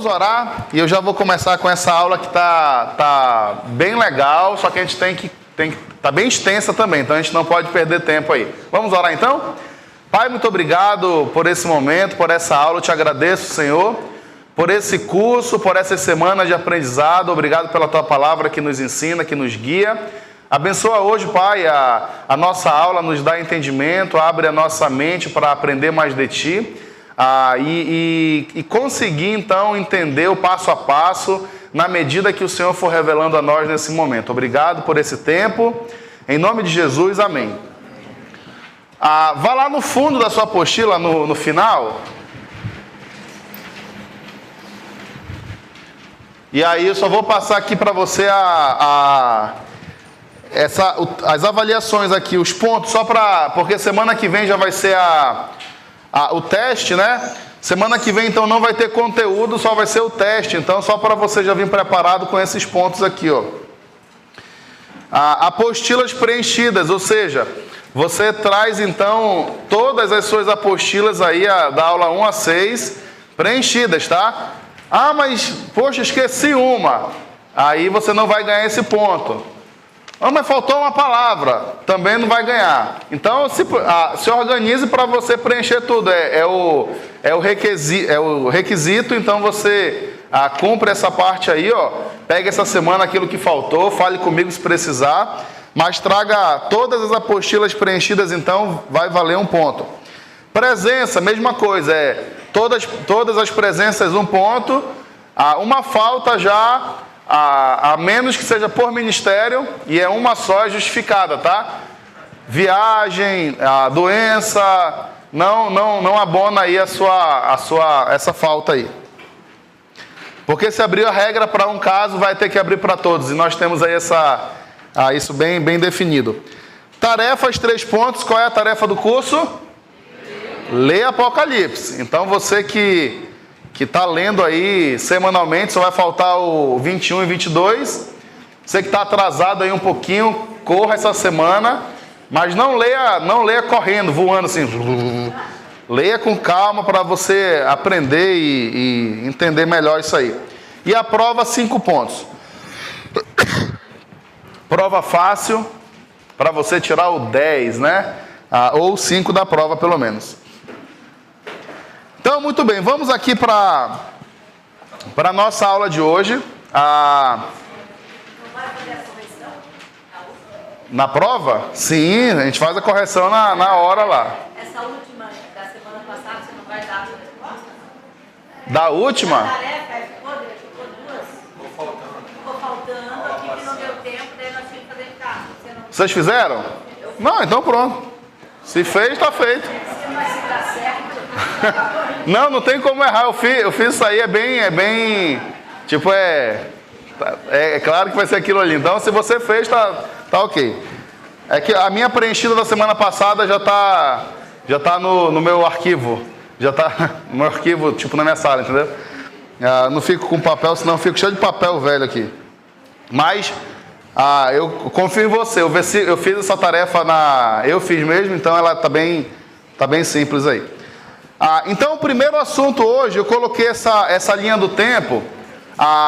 Vamos orar e eu já vou começar com essa aula que tá bem legal, só que a gente tá bem extensa também, então a gente não pode perder tempo aí. Vamos orar então? Pai, muito obrigado por esse momento, por essa aula, eu te agradeço, Senhor, por esse curso, por essas semanas de aprendizado. Obrigado pela tua palavra que nos ensina, que nos guia. Abençoa hoje, Pai, a nossa aula, nos dá entendimento, abre a nossa mente para aprender mais de Ti. E conseguir então entender o passo a passo na medida que o Senhor for revelando a nós nesse momento. Obrigado por esse tempo, em nome de Jesus, amém. Vá lá no fundo da sua apostila, no final, e aí eu só vou passar aqui para você as avaliações aqui, os pontos, porque semana que vem já vai ser o teste, né? Semana que vem, então, não vai ter conteúdo, só vai ser o teste. Então, só para você já vir preparado com esses pontos aqui, ó. Apostilas preenchidas, ou seja, você traz, então, todas as suas apostilas aí, da aula 1 a 6, preenchidas, tá? Mas, poxa, esqueci uma. Aí você não vai ganhar esse ponto. Mas faltou uma palavra, também não vai ganhar. Então, se organize para você preencher tudo. É o requisito, então você cumpre essa parte aí, ó. Pega essa semana aquilo que faltou, fale comigo se precisar, mas traga todas as apostilas preenchidas, então vai valer um ponto. Presença, mesma coisa, todas as presenças um ponto, uma falta já... a menos que seja por ministério, e é uma só justificada, tá? Viagem, a doença, não abona aí essa falta aí. Porque se abrir a regra para um caso, vai ter que abrir para todos, e nós temos aí isso bem definido. Tarefas, 3 pontos. Qual é a tarefa do curso? Ler Apocalipse. Então você que está lendo aí semanalmente, só vai faltar o 21 e 22. Você que está atrasado aí um pouquinho, corra essa semana, mas não leia correndo, voando assim. Leia com calma para você aprender e entender melhor isso aí. E a prova, 5 pontos. Prova fácil, para você tirar o 10, né? Ou 5 da prova, pelo menos. Então, muito bem, vamos aqui para a nossa aula de hoje. Não vai fazer a correção? Na prova? Sim, a gente faz a correção na hora lá. Essa última da semana passada, você não vai dar a resposta? Da última? A tarefa ficou 2. Ficou faltando aqui que não deu tempo, daí nós tínhamos que fazer em casa. Vocês fizeram? Não, então pronto. Se fez, está feito. Se dá certo. Não tem como errar. Eu fiz isso aí, é bem tipo, é claro que vai ser aquilo ali. Então, se você fez, tá ok. É que a minha preenchida da semana passada já tá no meu arquivo. Já tá no meu arquivo, tipo, na minha sala, entendeu? Não fico com papel, senão eu fico cheio de papel velho aqui. Mas eu confio em você. Eu fiz essa tarefa eu fiz mesmo, então ela tá bem simples aí. Então, o primeiro assunto hoje, eu coloquei essa linha do tempo,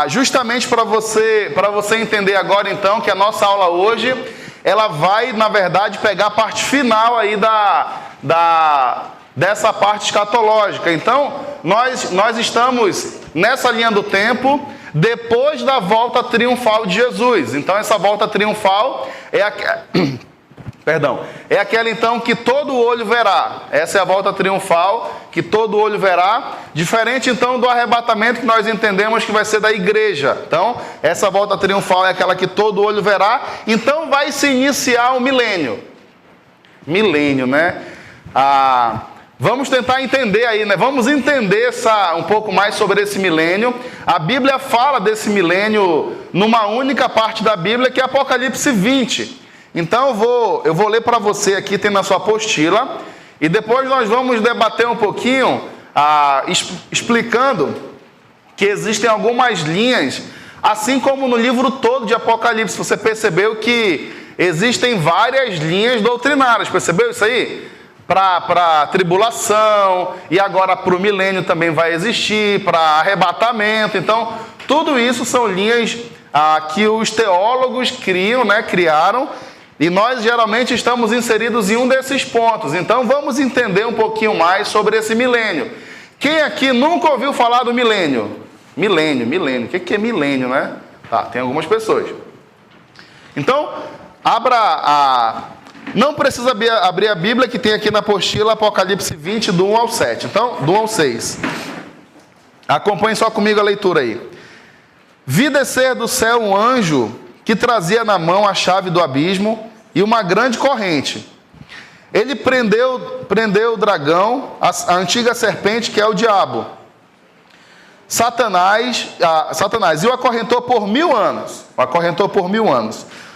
justamente para você entender agora, então, que a nossa aula hoje, ela vai, na verdade, pegar a parte final aí dessa parte escatológica. Então, nós estamos nessa linha do tempo, depois da volta triunfal de Jesus. Então, essa volta triunfal é aquela então que todo olho verá. Essa é a volta triunfal que todo olho verá. Diferente então do arrebatamento que nós entendemos que vai ser da igreja. Então, essa volta triunfal é aquela que todo olho verá. Então, vai se iniciar o milênio. Milênio, né? Vamos tentar entender aí, né? Vamos entender um pouco mais sobre esse milênio. A Bíblia fala desse milênio numa única parte da Bíblia, que é Apocalipse 20. Então eu vou ler para você aqui, tem na sua apostila, e depois nós vamos debater um pouquinho, explicando que existem algumas linhas, assim como no livro todo de Apocalipse. Você percebeu que existem várias linhas doutrinárias, percebeu isso aí? para tribulação, e agora para o milênio também vai existir, para arrebatamento. Então, tudo isso são linhas que os teólogos criaram, e nós geralmente estamos inseridos em um desses pontos. Então, vamos entender um pouquinho mais sobre esse milênio. Quem aqui nunca ouviu falar do milênio? Milênio. O que é milênio, né? Tá, tem algumas pessoas. Então, não precisa abrir a Bíblia, que tem aqui na apostila Apocalipse 20, do 1 ao 7. Então, do 1 ao 6. Acompanhe só comigo a leitura aí. Vi descer do céu um anjo que trazia na mão a chave do abismo e uma grande corrente. Ele prendeu o dragão, a antiga serpente, que é o diabo, Satanás, e o acorrentou por 1000 anos.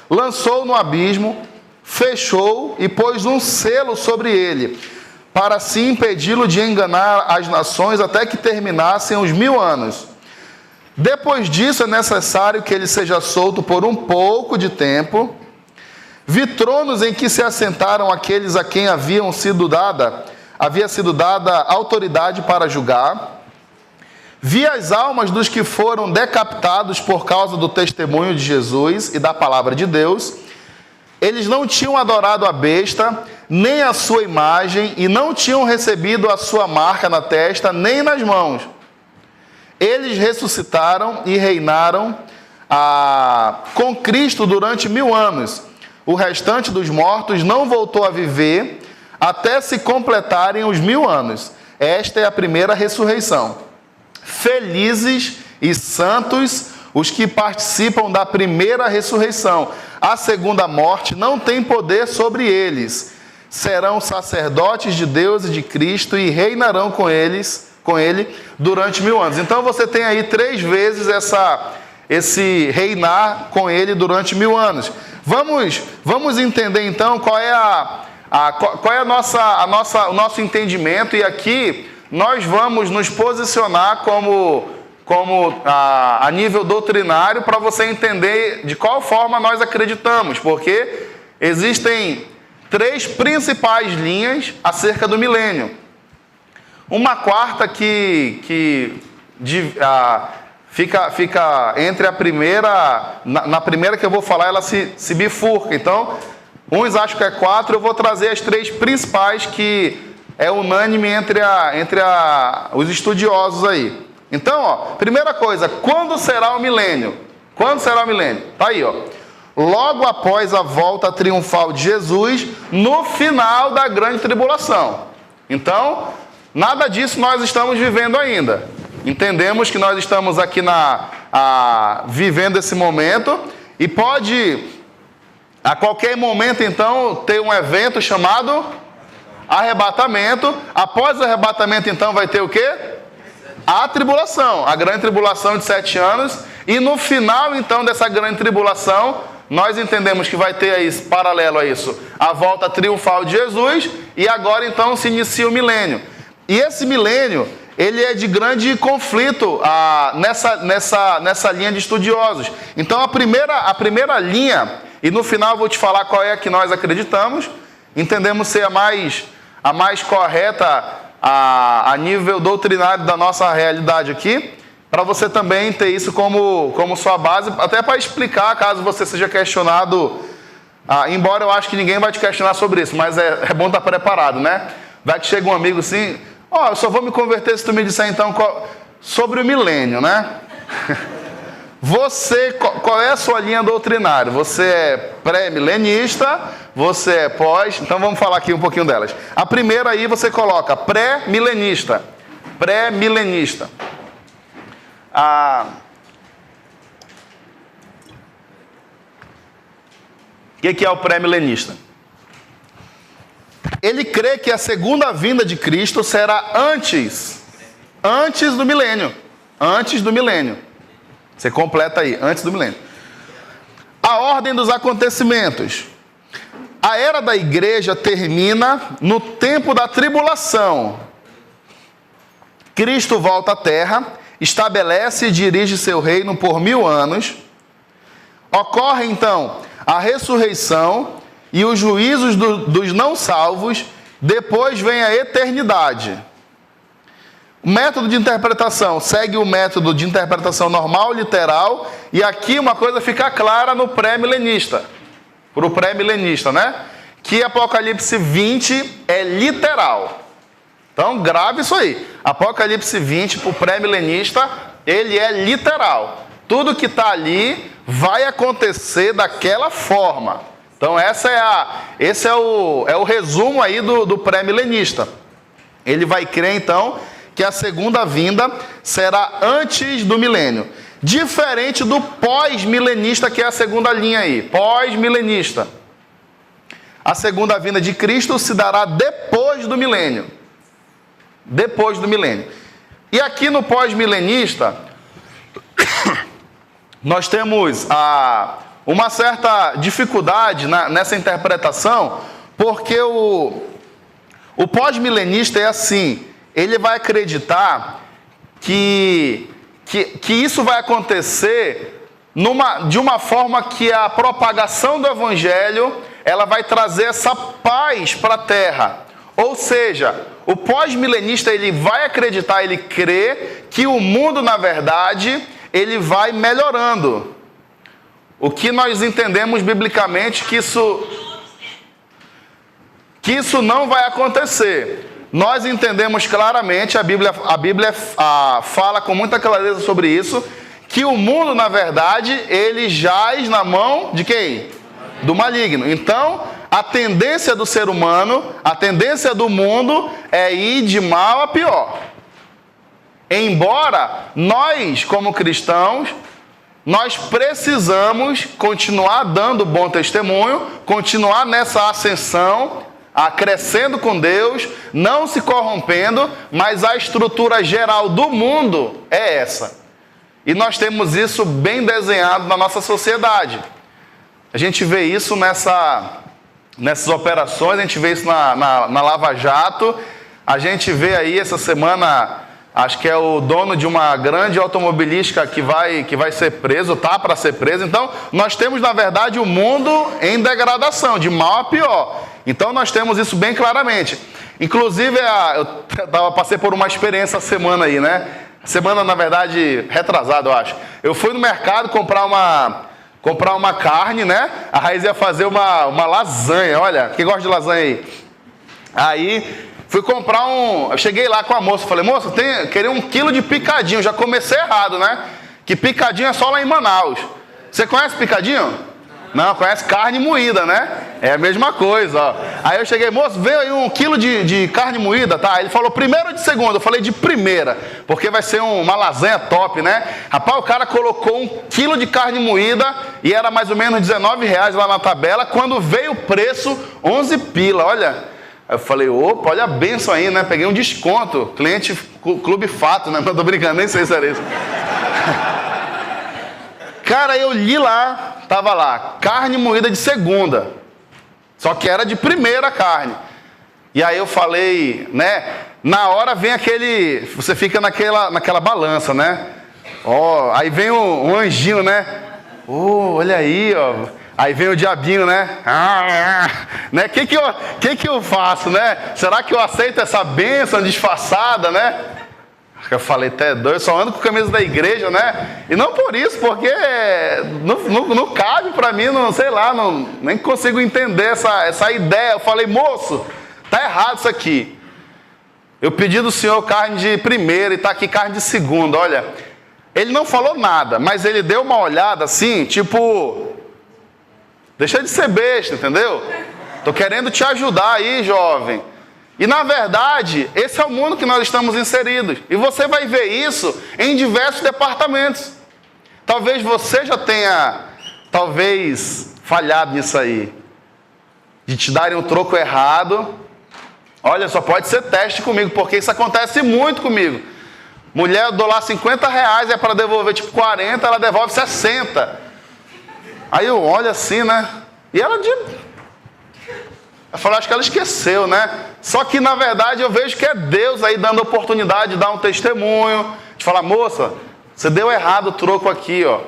Lançou no abismo, fechou e pôs um selo sobre ele, para assim impedi-lo de enganar as nações até que terminassem os 1000 anos. Depois disso é necessário que ele seja solto por um pouco de tempo. Vi tronos em que se assentaram aqueles a quem havia sido dada autoridade para julgar. Vi as almas dos que foram decapitados por causa do testemunho de Jesus e da palavra de Deus. Eles não tinham adorado a besta, nem a sua imagem, e não tinham recebido a sua marca na testa, nem nas mãos. Eles ressuscitaram e reinaram com Cristo durante 1000 anos. O restante dos mortos não voltou a viver até se completarem os 1000 anos. Esta é a primeira ressurreição. Felizes e santos os que participam da primeira ressurreição. A segunda morte não tem poder sobre eles. Serão sacerdotes de Deus e de Cristo e reinarão com ele durante 1000 anos. Então você tem aí 3 vezes esse reinar com ele durante 1000 anos. Vamos entender então qual é o nosso entendimento, e aqui nós vamos nos posicionar a nível doutrinário, para você entender de qual forma nós acreditamos, porque existem 3 principais linhas acerca do milênio. Uma quarta que fica entre a primeira, na primeira que eu vou falar, ela se bifurca. Então, uns acham que é 4, eu vou trazer as 3 principais, que é unânime entre os estudiosos aí. Então, primeira coisa, quando será o milênio? Quando será o milênio? Tá aí, logo após a volta triunfal de Jesus, no final da grande tribulação. Então, nada disso nós estamos vivendo ainda. Entendemos que nós estamos aqui vivendo esse momento, e pode, a qualquer momento, então, ter um evento chamado arrebatamento. Após o arrebatamento, então, vai ter o quê? A tribulação, a grande tribulação de 7 anos. E no final, então, dessa grande tribulação, nós entendemos que vai ter aí, paralelo a isso, a volta triunfal de Jesus, e agora, então, se inicia o milênio. E esse milênio, ele é de grande conflito nessa linha de estudiosos. Então, a primeira linha, e no final eu vou te falar qual é a que nós acreditamos, entendemos ser a mais correta a nível doutrinário da nossa realidade aqui, para você também ter isso como sua base, até para explicar, caso você seja questionado, embora eu acho que ninguém vai te questionar sobre isso, mas é bom estar preparado, né? Vai que chega um amigo assim, eu só vou me converter se tu me disser então sobre o milênio, né? Qual é a sua linha doutrinária? Você é pré-milenista, você é pós, então vamos falar aqui um pouquinho delas. A primeira aí você coloca pré-milenista. Pré-milenista. O que é o pré-milenista? Ele crê que a segunda vinda de Cristo será antes do milênio. Antes do milênio. Você completa aí, antes do milênio. A ordem dos acontecimentos. A era da igreja termina no tempo da tribulação. Cristo volta à terra, estabelece e dirige seu reino por 1000 anos. Ocorre então a ressurreição e os juízos dos não salvos, depois vem a eternidade. O método de interpretação segue o método de interpretação normal, literal, e aqui uma coisa fica clara no pré-milenista, para o pré-milenista, né? Que Apocalipse 20 é literal. Então, grave isso aí. Apocalipse 20, para o pré-milenista, ele é literal. Tudo que está ali vai acontecer daquela forma. Então, esse é o resumo aí do pré-milenista. Ele vai crer, então, que a segunda vinda será antes do milênio. Diferente do pós-milenista, que é a segunda linha aí. Pós-milenista. A segunda vinda de Cristo se dará depois do milênio. Depois do milênio. E aqui no pós-milenista, nós temos uma certa dificuldade nessa interpretação, porque o pós-milenista é assim, ele vai acreditar que isso vai acontecer de uma forma que a propagação do evangelho ela vai trazer essa paz para a terra. Ou seja, o pós-milenista ele vai acreditar, ele crê que o mundo, na verdade, ele vai melhorando. O que nós entendemos biblicamente que isso não vai acontecer. Nós entendemos claramente, a Bíblia fala com muita clareza sobre isso, que o mundo, na verdade, ele jaz na mão de quem? Do maligno. Então, a tendência do ser humano, a tendência do mundo é ir de mal a pior. Embora nós, como cristãos, nós precisamos continuar dando bom testemunho, continuar nessa ascensão, crescendo com Deus, não se corrompendo, mas a estrutura geral do mundo é essa. E nós temos isso bem desenhado na nossa sociedade. A gente vê isso nessas operações, a gente vê isso na Lava Jato, a gente vê aí essa semana, acho que é o dono de uma grande automobilística que vai ser preso, tá para ser preso. Então, nós temos, na verdade, o mundo em degradação, de mal a pior. Então, nós temos isso bem claramente. Inclusive, eu passei por uma experiência essa semana aí, né? Semana, na verdade, retrasada, eu acho. Eu fui no mercado comprar uma carne, né? A Raiz ia fazer uma lasanha. Olha, quem gosta de lasanha aí? Aí, fui comprar eu cheguei lá com a moça, falei, moça, queria 1 quilo de picadinho. Já comecei errado, né? Que picadinho é só lá em Manaus. Você conhece picadinho? Não, conhece carne moída, né? É a mesma coisa, ó. Aí eu cheguei, moço, veio aí 1 quilo de carne moída, tá? Ele falou primeira ou de segunda? Eu falei de primeira, porque vai ser uma lasanha top, né? Rapaz, o cara colocou 1 quilo de carne moída e era mais ou menos R$19 lá na tabela. Quando veio o preço, 11 pila, olha. Aí eu falei, opa, olha a benção aí, né? Peguei um desconto, cliente Clube Fato, né? Não tô brincando, nem sei se era isso. Cara, eu li lá, tava lá, carne moída de segunda. Só que era de primeira carne. E aí eu falei, né? Na hora vem você fica naquela balança, né? Ó, aí vem um anjinho, né? Olha aí, ó. Aí vem o diabinho, né? Né? Que eu faço, né? Será que eu aceito essa bênção disfarçada, né? Eu falei, até doido, eu só ando com camisa da igreja, né? E não por isso, porque não cabe pra mim, não, sei lá, nem consigo entender essa ideia. Eu falei, moço, tá errado isso aqui. Eu pedi do senhor carne de primeira e tá aqui carne de segunda, olha. Ele não falou nada, mas ele deu uma olhada assim, tipo, deixa de ser besta, entendeu? Tô querendo te ajudar aí, jovem. E na verdade, esse é o mundo que nós estamos inseridos. E você vai ver isso em diversos departamentos. Talvez você já tenha, falhado nisso aí. De te darem um troco errado. Olha, só pode ser teste comigo, porque isso acontece muito comigo. Mulher, eu dou lá R$50, é para devolver tipo 40, ela devolve 60. Aí eu olho assim, né? E ela eu falei, acho que ela esqueceu, né? Só que, na verdade, eu vejo que é Deus aí dando oportunidade de dar um testemunho, de falar, moça, você deu errado o troco aqui, ó.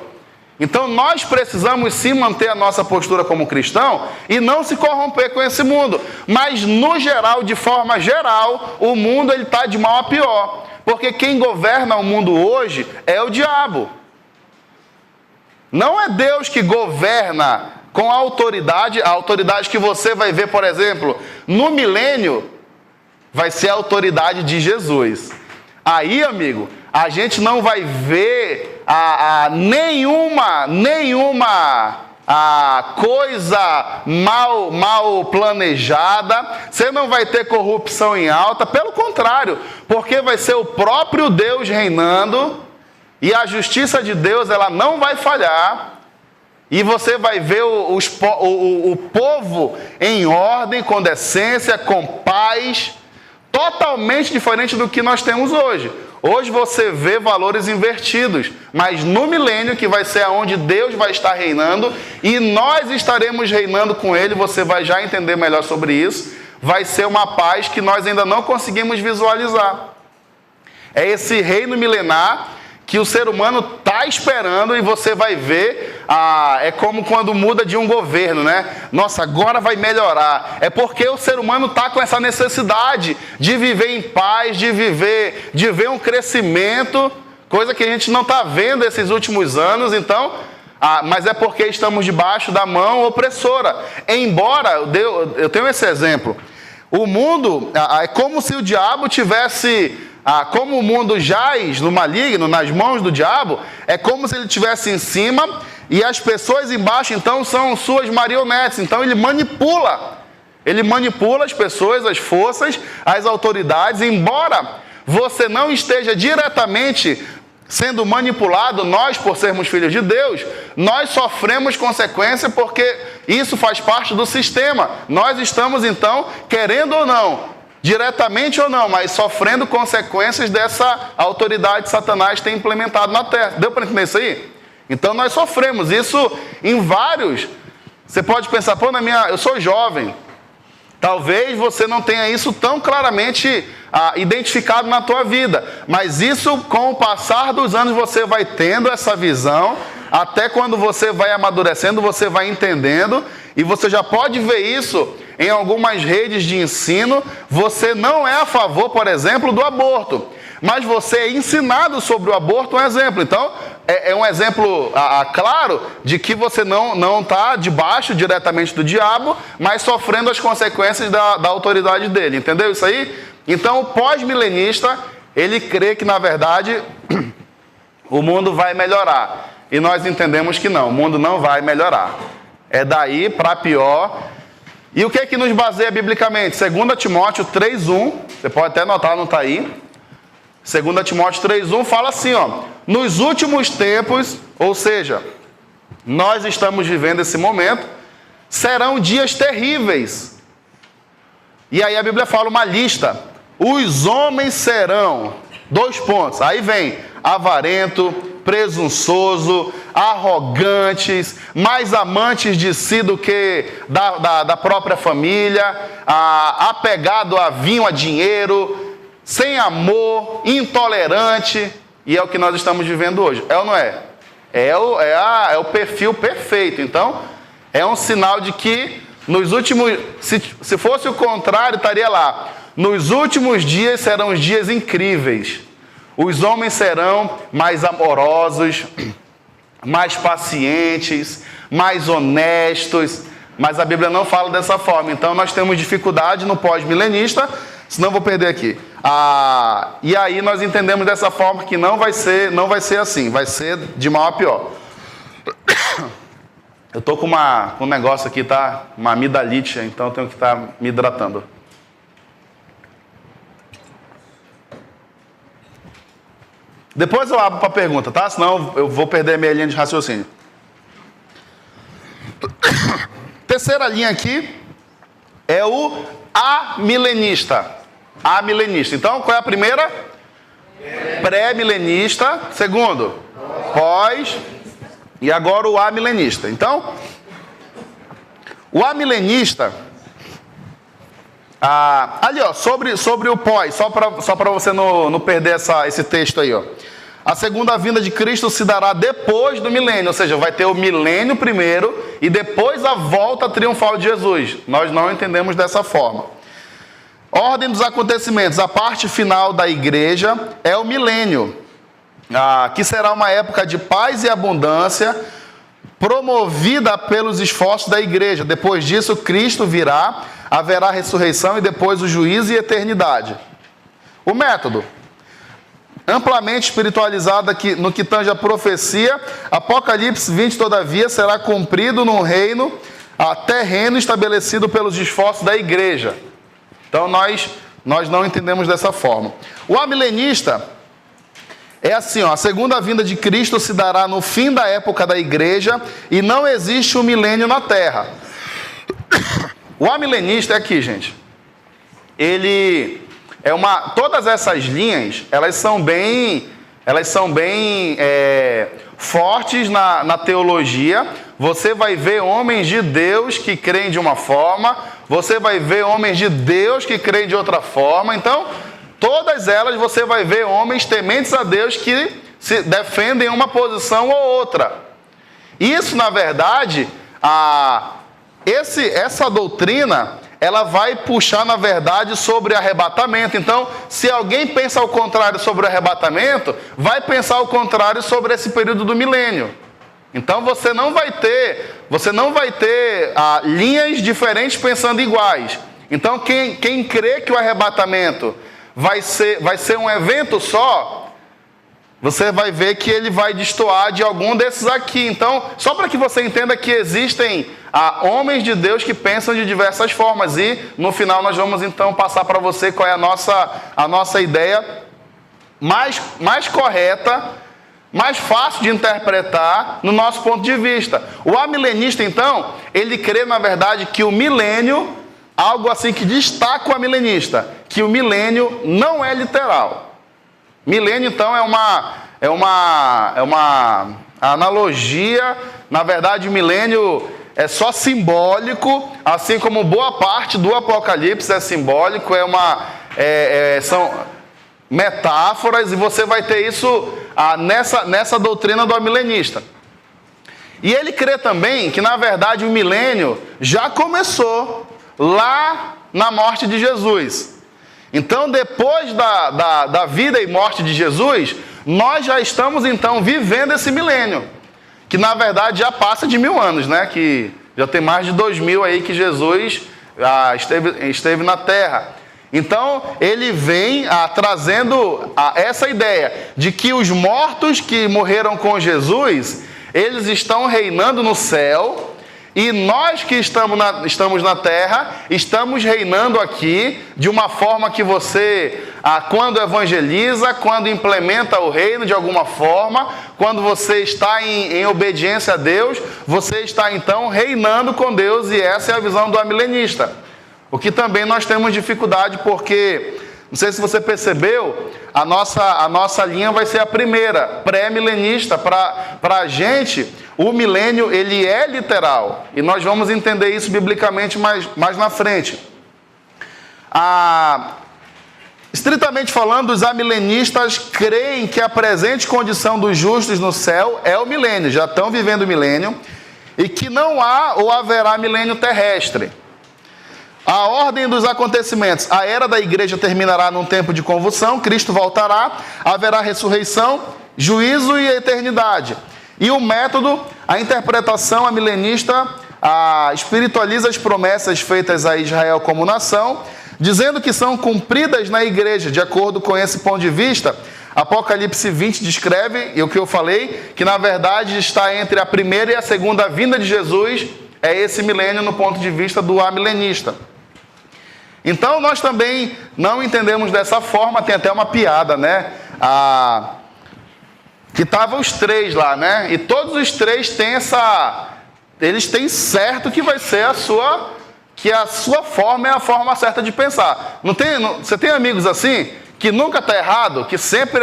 Então nós precisamos sim manter a nossa postura como cristão e não se corromper com esse mundo. Mas no geral, de forma geral, o mundo está de mal a pior. Porque quem governa o mundo hoje é o diabo. Não é Deus que governa com a autoridade que você vai ver, por exemplo, no milênio, vai ser a autoridade de Jesus. Aí, amigo, a gente não vai ver nenhuma coisa mal planejada, você não vai ter corrupção em alta, pelo contrário, porque vai ser o próprio Deus reinando, e a justiça de Deus ela não vai falhar, e você vai ver o povo em ordem, com decência, com paz, totalmente diferente do que nós temos hoje. Hoje você vê valores invertidos, mas no milênio, que vai ser onde Deus vai estar reinando, e nós estaremos reinando com Ele, você vai já entender melhor sobre isso, vai ser uma paz que nós ainda não conseguimos visualizar. É esse reino milenar que o ser humano está esperando, e você vai ver, é como quando muda de um governo, né? Nossa, agora vai melhorar. É porque o ser humano está com essa necessidade de viver em paz, de ver um crescimento, coisa que a gente não está vendo esses últimos anos, então, mas é porque estamos debaixo da mão opressora. Embora, eu tenho esse exemplo, o mundo, é como se o diabo tivesse... como o mundo jaz no maligno, nas mãos do diabo, é como se ele estivesse em cima e as pessoas embaixo, então, são suas marionetes. Então, ele manipula as pessoas, as forças, as autoridades. Embora você não esteja diretamente sendo manipulado, nós, por sermos filhos de Deus, nós sofremos consequência porque isso faz parte do sistema. Nós estamos, então, querendo ou não, diretamente ou não, mas sofrendo consequências dessa autoridade que Satanás tem implementado na terra. Deu para entender isso aí? Então nós sofremos isso em vários. Você pode pensar, eu sou jovem. Talvez você não tenha isso tão claramente identificado na tua vida. Mas isso, com o passar dos anos, você vai tendo essa visão. Até quando você vai amadurecendo, você vai entendendo. E você já pode ver isso em algumas redes de ensino. Você não é a favor, por exemplo, do aborto, mas você é ensinado sobre o aborto, um exemplo. Então, é um exemplo claro de que você não está debaixo diretamente do diabo, mas sofrendo as consequências da autoridade dele. Entendeu isso aí? Então, o pós-milenista, ele crê que, na verdade, o mundo vai melhorar. E nós entendemos que não, o mundo não vai melhorar. É daí para pior. E o que é que nos baseia biblicamente? 2 Timóteo 3:1, você pode até anotar, não está aí. 2 Timóteo 3:1 fala assim, nos últimos tempos, ou seja, nós estamos vivendo esse momento, serão dias terríveis. E aí a Bíblia fala uma lista. Os homens serão, 2 pontos, aí vem avarento, presunçoso, arrogantes, mais amantes de si do que da própria família, apegado a vinho, a dinheiro, sem amor, intolerante, e é o que nós estamos vivendo hoje. É ou não é? É o perfil perfeito. Então, é um sinal de que nos últimos, se fosse o contrário, estaria lá. Nos últimos dias serão os dias incríveis. Os homens serão mais amorosos, mais pacientes, mais honestos, mas a Bíblia não fala dessa forma. Então nós temos dificuldade no pós-milenista, senão vou perder aqui. E aí nós entendemos dessa forma que não vai ser assim, vai ser de mal a pior. Eu estou com um negócio aqui, tá? Uma amidalite, então eu tenho que estar me hidratando. Depois eu abro para pergunta, tá? Senão eu vou perder a minha linha de raciocínio. Terceira linha aqui é o amilenista. Amilenista. Então, qual é a primeira? Pré-milenista. Segundo, pós. E agora o amilenista. Então, o amilenista... ali, sobre o pós, só para você não perder esse texto aí, a segunda vinda de Cristo se dará depois do milênio, ou seja, vai ter o milênio primeiro e depois a volta triunfal de Jesus. Nós não entendemos dessa forma. Ordem dos acontecimentos, a parte final da igreja é o milênio, que será uma época de paz e abundância, promovida pelos esforços da igreja. Depois disso, Cristo virá, haverá ressurreição e depois o juízo e eternidade. O método, amplamente espiritualizado aqui no que tange a profecia, Apocalipse 20, todavia, será cumprido num reino terreno estabelecido pelos esforços da igreja. Então, nós não entendemos dessa forma. O amilenista é assim, a segunda vinda de Cristo se dará no fim da época da igreja e não existe um milênio na terra. O amilenista é aqui, gente. Ele é todas essas linhas, elas são bem fortes na teologia. Você vai ver homens de Deus que creem de uma forma, você vai ver homens de Deus que creem de outra forma. Então, todas elas você vai ver homens tementes a Deus que se defendem uma posição ou outra. Isso, na verdade, essa doutrina, ela vai puxar, na verdade, sobre arrebatamento. Então, se alguém pensa ao contrário sobre o arrebatamento, vai pensar ao contrário sobre esse período do milênio. Então, você não vai ter linhas diferentes pensando iguais. Então, quem crê que o arrebatamento vai ser um evento só, você vai ver que ele vai destoar de algum desses aqui. Então, só para que você entenda que existem homens de Deus que pensam de diversas formas. E, no final, nós vamos, então, passar para você qual é a nossa ideia mais correta, mais fácil de interpretar no nosso ponto de vista. O amilenista, então, ele crê, na verdade, que o milênio, algo assim que destaca o amilenista, que o milênio não é literal. Milênio, então, é uma analogia. Na verdade, o milênio é só simbólico, assim como boa parte do Apocalipse é simbólico, são metáforas, e você vai ter isso nessa doutrina do amilenista. E ele crê também que, na verdade, o milênio já começou lá na morte de Jesus. Então, depois da vida e morte de Jesus, nós já estamos, então, vivendo esse milênio, que, na verdade, já passa de 1000 anos, né? Que já tem mais de 2000 aí que Jesus esteve na Terra. Então, ele vem trazendo essa ideia de que os mortos que morreram com Jesus, eles estão reinando no céu, e nós que estamos na terra, estamos reinando aqui de uma forma que você, quando evangeliza, quando implementa o reino de alguma forma, quando você está em obediência a Deus, você está então reinando com Deus, e essa é a visão do amilenista. O que também nós temos dificuldade, porque, não sei se você percebeu, a nossa linha vai ser a primeira, pré-milenista. Para a gente, o milênio, ele é literal. E nós vamos entender isso biblicamente mais na frente. Estritamente falando, os amilenistas creem que a presente condição dos justos no céu é o milênio, já estão vivendo o milênio, e que não há ou haverá milênio terrestre. A ordem dos acontecimentos: a era da igreja terminará num tempo de convulsão, Cristo voltará, haverá ressurreição, juízo e eternidade. E o método, a interpretação amilenista, espiritualiza as promessas feitas a Israel como nação, dizendo que são cumpridas na igreja. De acordo com esse ponto de vista, Apocalipse 20 descreve, e o que eu falei, que na verdade está entre a primeira e a segunda vinda de Jesus, é esse milênio no ponto de vista do amilenista. Então, nós também não entendemos dessa forma. Tem até uma piada, né? Que estavam os três lá, né? E todos os três têm eles têm certo que vai ser a sua forma é a forma certa de pensar. Você tem amigos assim, que nunca está errado, que sempre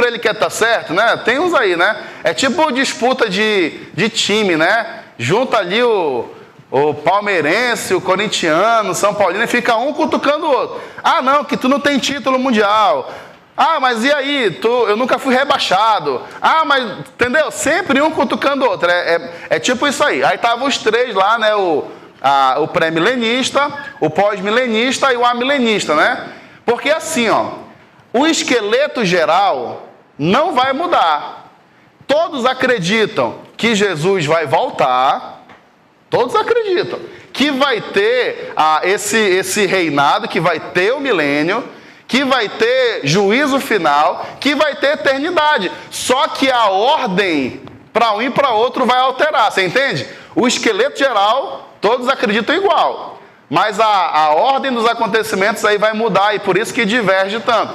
ele quer estar certo, né? Tem uns aí, né? É tipo disputa de time, né? Junta ali o palmeirense, o corintiano, o São Paulino, e fica um cutucando o outro. Não, que tu não tem título mundial. Ah, mas e aí? Eu nunca fui rebaixado. Ah, mas, entendeu? Sempre um cutucando o outro. É tipo isso aí. Aí estavam os três lá, né? O pré-milenista, o pós-milenista e o amilenista, né? Porque assim, ó, o esqueleto geral não vai mudar. Todos acreditam que Jesus vai voltar. Todos acreditam que vai ter esse reinado, que vai ter o milênio, que vai ter juízo final, que vai ter eternidade. Só que a ordem para um e para outro vai alterar, você entende? O esqueleto geral, todos acreditam igual. Mas a ordem dos acontecimentos aí vai mudar, e por isso que diverge tanto.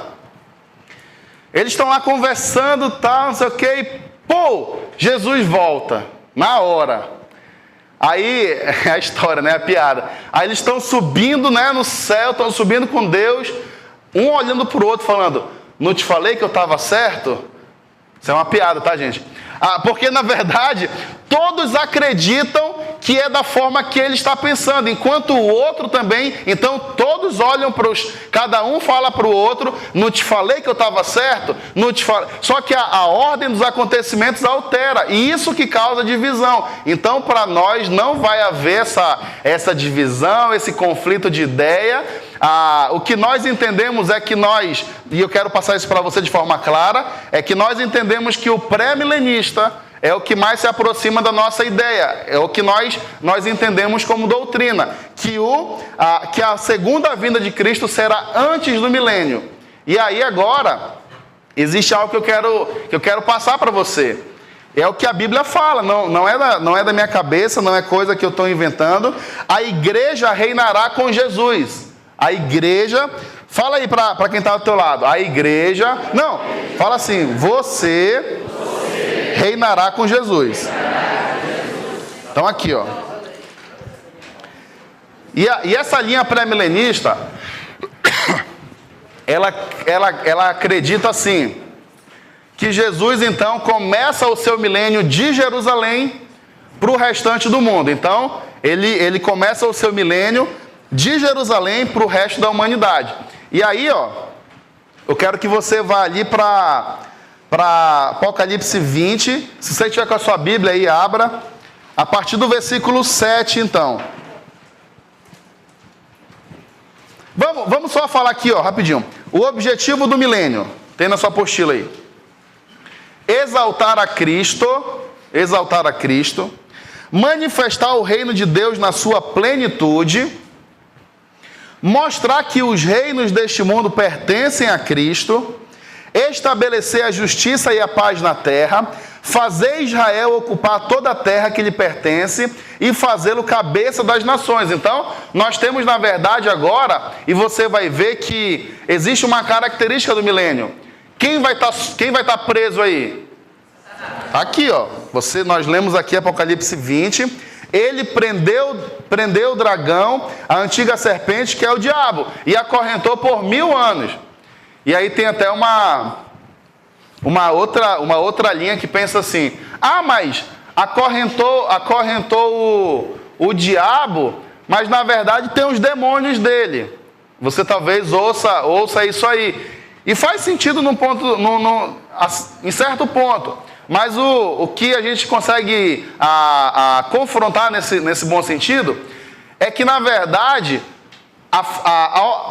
Eles estão lá conversando, tal, não sei o quê, e pô, Jesus volta, na hora. Aí, é a história, né, a piada. Aí eles estão subindo, né, no céu, estão subindo com Deus, um olhando para o outro, falando, não te falei que eu estava certo? Isso é uma piada, tá, gente? Porque, na verdade, todos acreditam que é da forma que ele está pensando, enquanto o outro também. Então, todos olham para cada um fala para o outro, não te falei que eu estava certo? Não te falei. Só que a ordem dos acontecimentos altera, e isso que causa divisão. Então, para nós, não vai haver essa divisão, esse conflito de ideia. O que nós entendemos é que nós, e eu quero passar isso para você de forma clara, é que nós entendemos que o pré-milenista é o que mais se aproxima da nossa ideia, é o que nós entendemos como doutrina, que a segunda vinda de Cristo será antes do milênio. E aí agora, existe algo que eu quero passar para você. É o que a Bíblia fala, não é da minha cabeça, não é coisa que eu estou inventando. A igreja reinará com Jesus. A igreja, fala aí para quem está do teu lado, a igreja, não, fala assim, você reinará com Jesus. Então aqui, ó. E essa linha pré-milenista, ela acredita assim, que Jesus então começa o seu milênio de Jerusalém para o restante do mundo. Então, ele começa o seu milênio de Jerusalém para o resto da humanidade. E aí, ó, eu quero que você vá ali para Apocalipse 20. Se você estiver com a sua Bíblia aí, abra. A partir do versículo 7, então. Vamos só falar aqui, ó, rapidinho. O objetivo do milênio. Tem na sua apostila aí. Exaltar a Cristo. Manifestar o reino de Deus na sua plenitude. Mostrar que os reinos deste mundo pertencem a Cristo, estabelecer a justiça e a paz na terra, fazer Israel ocupar toda a terra que lhe pertence e fazê-lo cabeça das nações. Então, nós temos na verdade agora, e você vai ver que existe uma característica do milênio. Quem vai estar preso aí? Aqui, ó. Nós lemos aqui Apocalipse 20. Ele prendeu o dragão, a antiga serpente, que é o diabo, e acorrentou por 1000 anos. E aí tem até uma outra linha que pensa assim, mas acorrentou o diabo, mas na verdade tem os demônios dele. Você talvez ouça isso aí. E faz sentido em certo ponto. Mas o que a gente consegue confrontar nesse bom sentido é que, na verdade,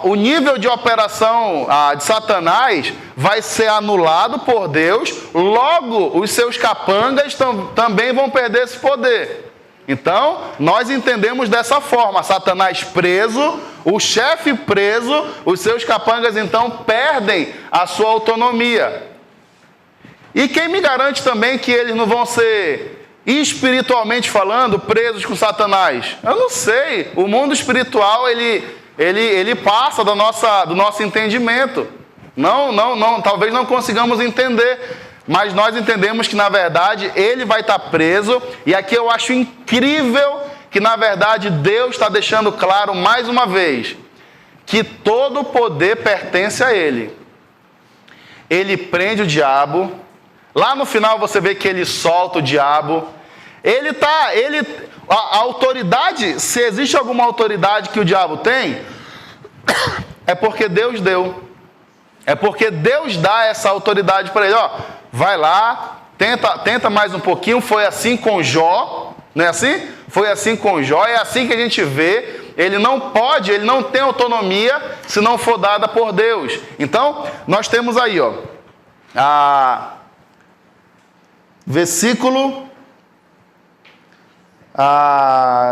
o nível de operação de Satanás vai ser anulado por Deus, logo os seus capangas também vão perder esse poder. Então, nós entendemos dessa forma, Satanás preso, o chefe preso, os seus capangas então perdem a sua autonomia. E quem me garante também que eles não vão ser, espiritualmente falando, presos com Satanás? Eu não sei. O mundo espiritual, ele passa do nosso entendimento. Talvez não consigamos entender. Mas nós entendemos que, na verdade, ele vai estar preso. E aqui eu acho incrível que, na verdade, Deus está deixando claro, mais uma vez, que todo o poder pertence a ele. Ele prende o diabo. Lá no final você vê que ele solta o diabo. A autoridade, se existe alguma autoridade que o diabo tem, é porque Deus deu. É porque Deus dá essa autoridade para ele, ó, vai lá, tenta mais um pouquinho. Foi assim com Jó, não é assim? Foi assim com Jó, é assim que a gente vê. Ele não tem autonomia se não for dada por Deus. Então, nós temos aí, ó, versículo,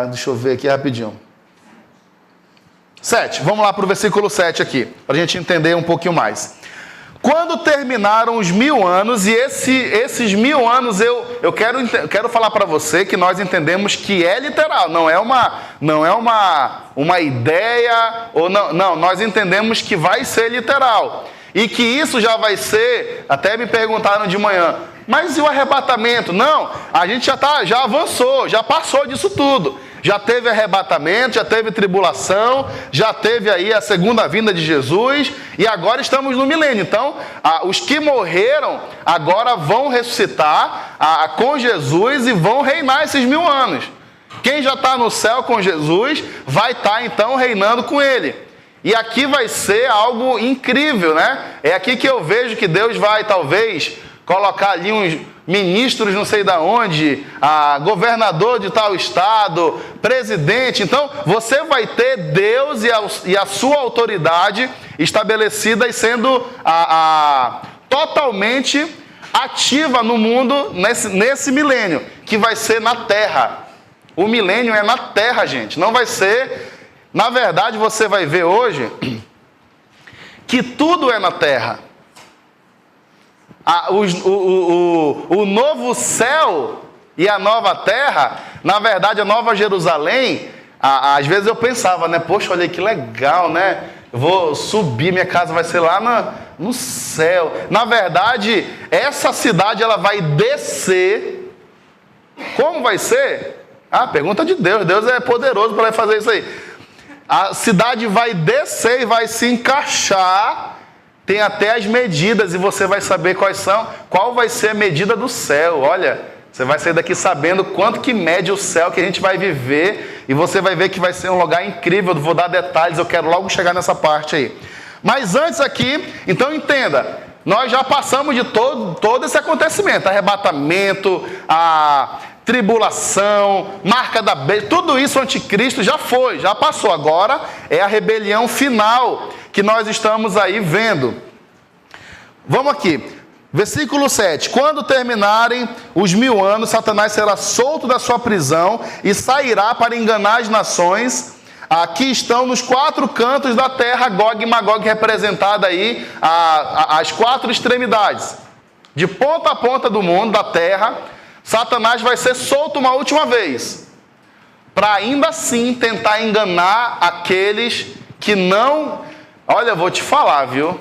deixa eu ver aqui rapidinho. 7, vamos lá para o versículo 7 aqui, para a gente entender um pouquinho mais. Quando terminaram os 1000 anos, e esses 1000 anos eu quero falar para você que nós entendemos que é literal, não é uma ideia, ou não, nós entendemos que vai ser literal. E que isso já vai ser, até me perguntaram de manhã, mas e o arrebatamento? Não, a gente já avançou, já passou disso tudo. Já teve arrebatamento, já teve tribulação, já teve aí a segunda vinda de Jesus, e agora estamos no milênio. Então, os que morreram agora vão ressuscitar com Jesus e vão reinar esses 1000 anos. Quem já está no céu com Jesus vai estar então reinando com Ele. E aqui vai ser algo incrível, né? É aqui que eu vejo que Deus vai talvez colocar ali uns ministros não sei da onde, governador de tal estado, presidente. Então, você vai ter Deus e a sua autoridade estabelecida e sendo totalmente ativa no mundo nesse milênio, que vai ser na terra. O milênio é na terra, gente. Não vai ser... Na verdade, você vai ver hoje que tudo é na terra. O novo céu e a nova terra, na verdade a nova Jerusalém, às vezes eu pensava, né? Poxa, olha que legal, né? Eu vou subir, minha casa vai ser lá no céu. Na verdade, essa cidade ela vai descer. Como vai ser? Pergunta de Deus. Deus é poderoso para fazer isso aí. A cidade vai descer e vai se encaixar. Tem até as medidas e você vai saber qual vai ser a medida do céu. Olha, você vai sair daqui sabendo quanto que mede o céu que a gente vai viver, e você vai ver que vai ser um lugar incrível. Eu vou dar detalhes, eu quero logo chegar nessa parte aí. Mas antes aqui, então entenda, nós já passamos de todo esse acontecimento, arrebatamento, a tribulação, marca da besta, tudo isso o anticristo já passou. Agora é a rebelião final que nós estamos aí vendo. Vamos aqui, versículo 7. Quando terminarem os 1000 anos, Satanás será solto da sua prisão e sairá para enganar as nações que estão nos 4 cantos da terra, Gog e Magog, representada aí as 4 extremidades. De ponta a ponta do mundo, da terra, Satanás vai ser solto uma última vez, para ainda assim tentar enganar aqueles que não... Olha, eu vou te falar, viu?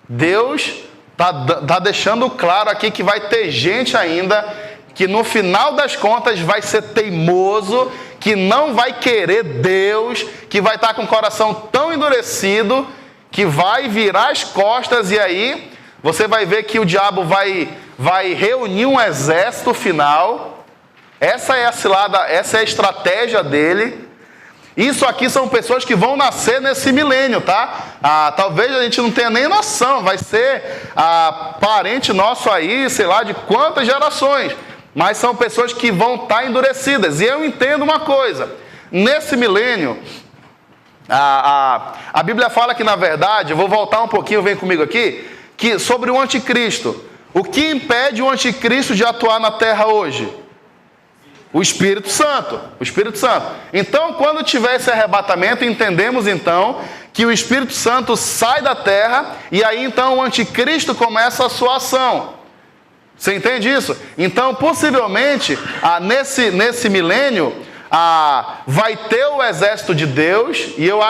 Deus tá deixando claro aqui que vai ter gente ainda que no final das contas vai ser teimoso, que não vai querer Deus, que vai estar com o coração tão endurecido, que vai virar as costas, e aí você vai ver que o diabo vai reunir um exército final. Essa é a cilada, essa é a estratégia dele. Isso aqui são pessoas que vão nascer nesse milênio, tá? Talvez a gente não tenha nem noção, vai ser parente nosso aí, sei lá de quantas gerações, mas são pessoas que vão estar endurecidas. E eu entendo uma coisa, nesse milênio, a Bíblia fala que, na verdade, eu vou voltar um pouquinho, vem comigo aqui, que sobre o anticristo. O que impede o anticristo de atuar na terra hoje? O Espírito Santo. O Espírito Santo. Então, quando tiver esse arrebatamento, entendemos então que o Espírito Santo sai da terra, e aí então o anticristo começa a sua ação. Você entende isso? Então, possivelmente, nesse milênio, vai ter o exército de Deus, e eu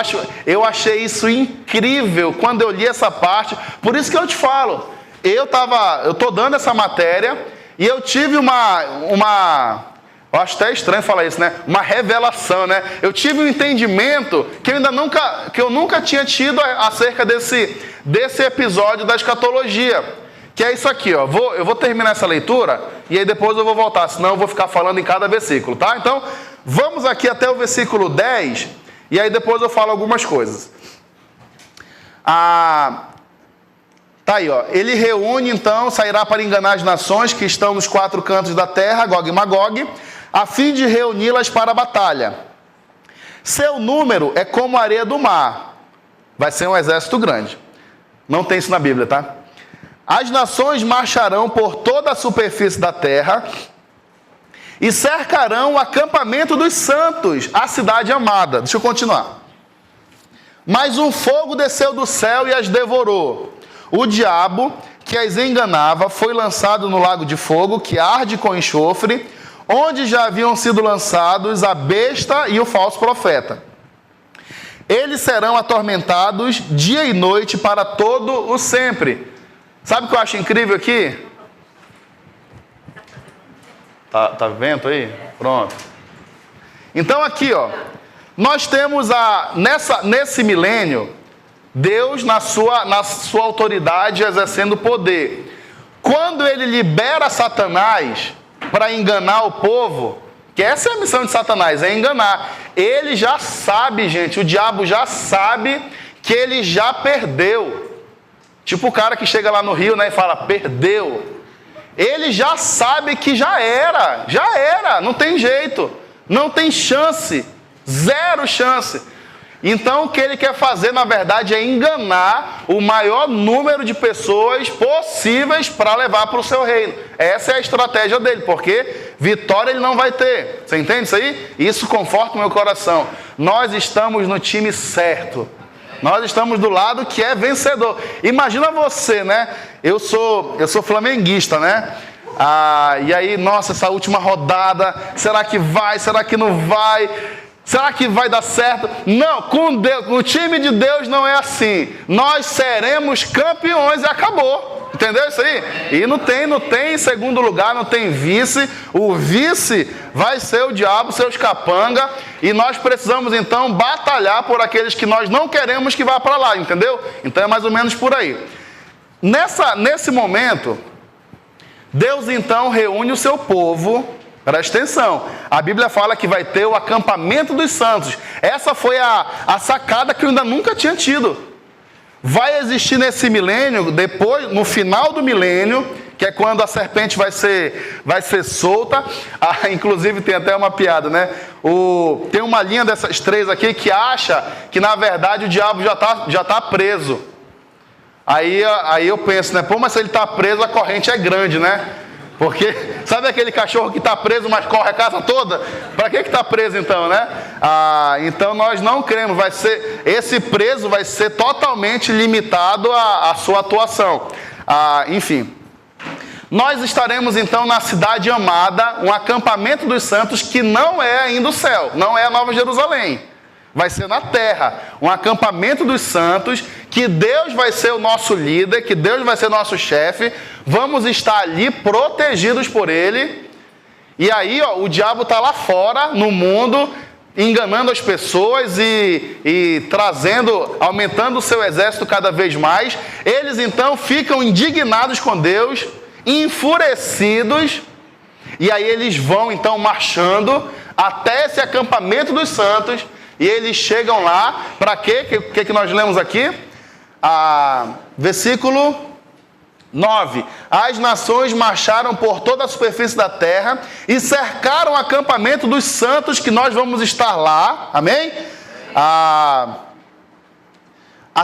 achei isso incrível quando eu li essa parte. Por isso que eu te falo, eu estou dando essa matéria, e eu tive eu acho até estranho falar isso, né? Uma revelação, né? Eu tive um entendimento que eu nunca tinha tido acerca desse episódio da escatologia. Que é isso aqui, ó. Eu vou terminar essa leitura e aí depois eu vou voltar, senão eu vou ficar falando em cada versículo, tá? Então, vamos aqui até o versículo 10 e aí depois eu falo algumas coisas. Tá aí, ó. Ele reúne, então, sairá para enganar as nações que estão nos 4 cantos da terra, Gog e Magog, a fim de reuni-las para a batalha. Seu número é como a areia do mar. Vai ser um exército grande. Não tem isso na Bíblia, tá? As nações marcharão por toda a superfície da terra e cercarão o acampamento dos santos, a cidade amada. Deixa eu continuar. Mas um fogo desceu do céu e as devorou. O diabo, que as enganava, foi lançado no lago de fogo, que arde com enxofre, onde já haviam sido lançados a besta e o falso profeta. Eles serão atormentados dia e noite para todo o sempre. Sabe o que eu acho incrível aqui? Tá vento aí? Pronto. Então aqui, ó, nós temos nesse milênio, Deus na sua autoridade exercendo poder. Quando ele libera Satanás para enganar o povo, que essa é a missão de Satanás, é enganar. Ele já sabe, gente, o diabo já sabe que ele já perdeu. Tipo o cara que chega lá no Rio, né, e fala, perdeu. Ele já sabe que já era, não tem jeito, não tem chance, zero chance. Então o que ele quer fazer, na verdade, é enganar o maior número de pessoas possíveis para levar para o seu reino. Essa é a estratégia dele, porque vitória ele não vai ter. Você entende isso aí? Isso conforta o meu coração. Nós estamos no time certo. Nós estamos do lado que é vencedor. Imagina você, né? Eu sou flamenguista, né? E aí, nossa, essa última rodada, será que vai? Será que não vai? Será que vai dar certo? Não, com Deus, o time de Deus não é assim. Nós seremos campeões e acabou. Entendeu isso aí? E não tem segundo lugar, não tem vice. O vice vai ser o diabo, seus capanga. E nós precisamos então batalhar por aqueles que nós não queremos que vá para lá, entendeu? Então é mais ou menos por aí. Nesse momento, Deus então reúne o seu povo. Presta atenção, a Bíblia fala que vai ter o acampamento dos santos. Essa foi a sacada que eu ainda nunca tinha tido. Vai existir nesse milênio, depois, no final do milênio, que é quando a serpente vai ser solta. Inclusive tem até uma piada, né? Tem uma linha dessas 3 aqui que acha que na verdade o diabo já tá preso. Aí eu penso, né? Pô, mas se ele está preso, a corrente é grande, né? Porque, sabe aquele cachorro que está preso, mas corre a casa toda? Para que está preso então, né? Então nós não cremos, esse preso vai ser totalmente limitado à sua atuação. Enfim, nós estaremos então na cidade amada, um acampamento dos santos que não é ainda o céu, não é a Nova Jerusalém. Vai ser na terra, um acampamento dos santos, que Deus vai ser o nosso líder, que Deus vai ser nosso chefe, vamos estar ali protegidos por Ele. E aí, ó, o diabo está lá fora, no mundo, enganando as pessoas e aumentando o seu exército cada vez mais. Eles então ficam indignados com Deus, enfurecidos, e aí eles vão então marchando até esse acampamento dos santos. E eles chegam lá, para quê? O que nós lemos aqui? Versículo 9. As nações marcharam por toda a superfície da terra e cercaram o acampamento dos santos, que nós vamos estar lá. Amém? A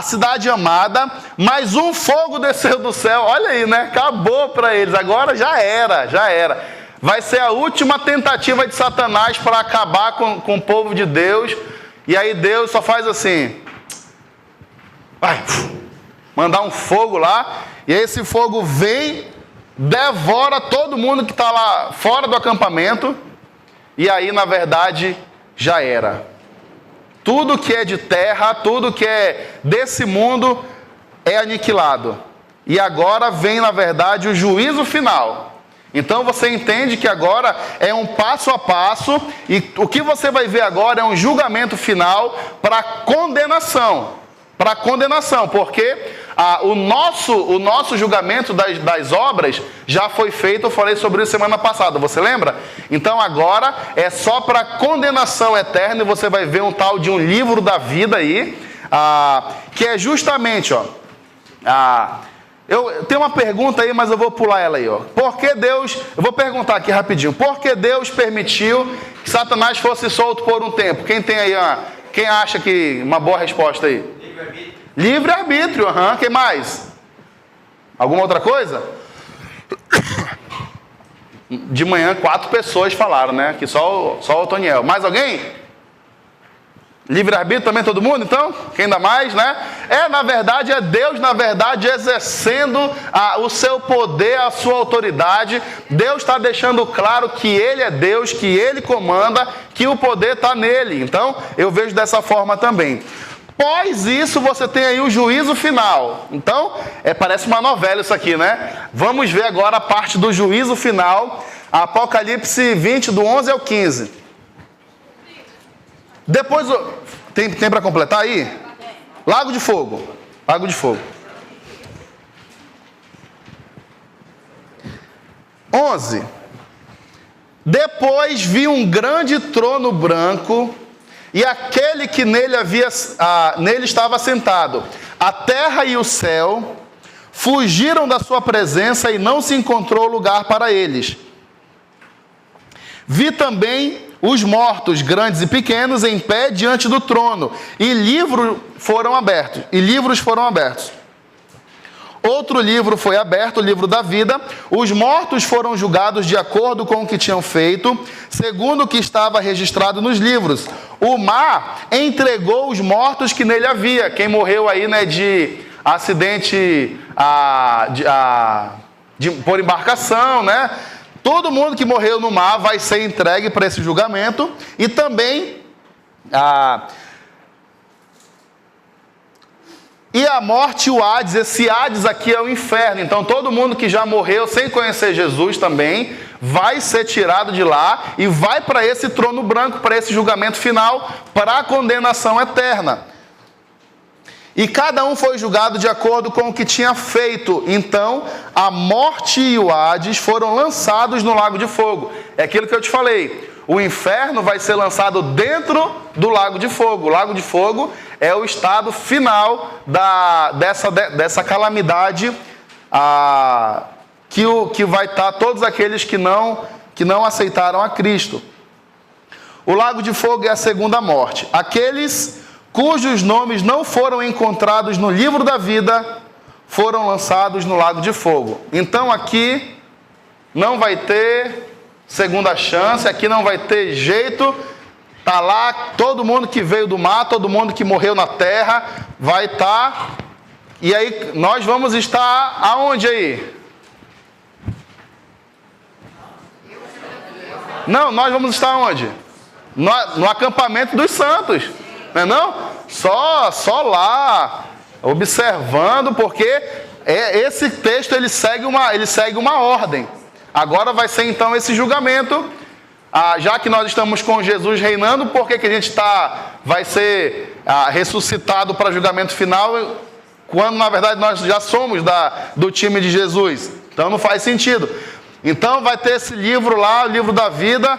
cidade amada, mas um fogo desceu do céu. Olha aí, né? Acabou para eles. Agora já era. Vai ser a última tentativa de Satanás para acabar com o povo de Deus. E aí Deus só faz assim, vai mandar um fogo lá, e esse fogo vem, devora todo mundo que está lá fora do acampamento, e aí na verdade já era. Tudo que é de terra, tudo que é desse mundo é aniquilado. E agora vem na verdade o juízo final. Então você entende que agora é um passo a passo, e o que você vai ver agora é um julgamento final para condenação. Porque o nosso julgamento das obras já foi feito, eu falei sobre isso semana passada, você lembra? Então agora é só para condenação eterna, e você vai ver um tal de um livro da vida aí, que é justamente, Eu tenho uma pergunta aí, mas eu vou pular ela aí, ó. Por que Deus... Eu vou perguntar aqui rapidinho. Por que Deus permitiu que Satanás fosse solto por um tempo? Quem tem aí, quem acha que... Uma boa resposta aí. Livre-arbítrio. Livre-arbítrio, aham. Quem mais? Alguma outra coisa? De manhã, 4 pessoas falaram, né? Que só o Toniel. Mais alguém? Livre-arbítrio também todo mundo, então? Quem dá mais, né? Na verdade, é Deus, na verdade, exercendo o seu poder, a sua autoridade. Deus está deixando claro que Ele é Deus, que Ele comanda, que o poder está nele. Então, eu vejo dessa forma também. Após isso, você tem aí o juízo final. Então, parece uma novela isso aqui, né? Vamos ver agora a parte do juízo final. Apocalipse 20, do 11 ao 15. Depois, tem para completar aí? Lago de Fogo. Lago de Fogo. 11. Depois vi um grande trono branco, e aquele que nele estava sentado. A terra e o céu fugiram da sua presença, e não se encontrou lugar para eles. Vi também os mortos, grandes e pequenos, em pé diante do trono, e livros foram abertos. Outro livro foi aberto, o livro da vida. Os mortos foram julgados de acordo com o que tinham feito, segundo o que estava registrado nos livros. O mar entregou os mortos que nele havia. Quem morreu aí, né, de acidente por embarcação, né? Todo mundo que morreu no mar vai ser entregue para esse julgamento. E também e a morte e o Hades. Esse Hades aqui é o inferno. Então todo mundo que já morreu sem conhecer Jesus também vai ser tirado de lá e vai para esse trono branco, para esse julgamento final, para a condenação eterna. E cada um foi julgado de acordo com o que tinha feito. Então, a morte e o Hades foram lançados no lago de fogo. É aquilo que eu te falei. O inferno vai ser lançado dentro do lago de fogo. O lago de fogo é o estado final dessa calamidade, que vai estar todos aqueles que não aceitaram a Cristo. O lago de fogo é a segunda morte. Aqueles cujos nomes não foram encontrados no livro da vida foram lançados no lago de fogo. Então aqui não vai ter segunda chance, aqui não vai ter jeito. Está lá todo mundo que veio do mar, todo mundo que morreu na terra, vai estar. E aí nós vamos estar aonde aí? Não, nós vamos estar onde? No acampamento dos santos. Não é não? Só lá, observando, porque esse texto ele segue uma ordem. Agora vai ser então esse julgamento. Já que nós estamos com Jesus reinando, por que a gente vai ser ressuscitado para julgamento final, quando na verdade nós já somos do time de Jesus? Então não faz sentido. Então vai ter esse livro lá, o livro da vida.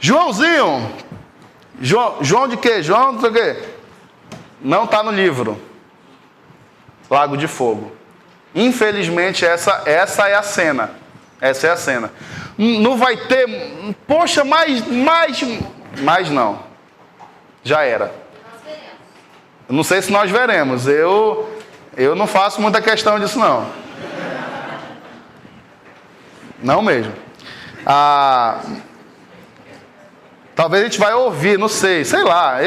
Joãozinho, João de quê? João não sei o quê. Não está no livro. Lago de Fogo. Infelizmente essa é a cena. Essa é a cena. Não vai ter... Poxa, mas não. Já era. Não sei se nós veremos. Eu não faço muita questão disso, não. Não mesmo. Talvez a gente vai ouvir, não sei lá.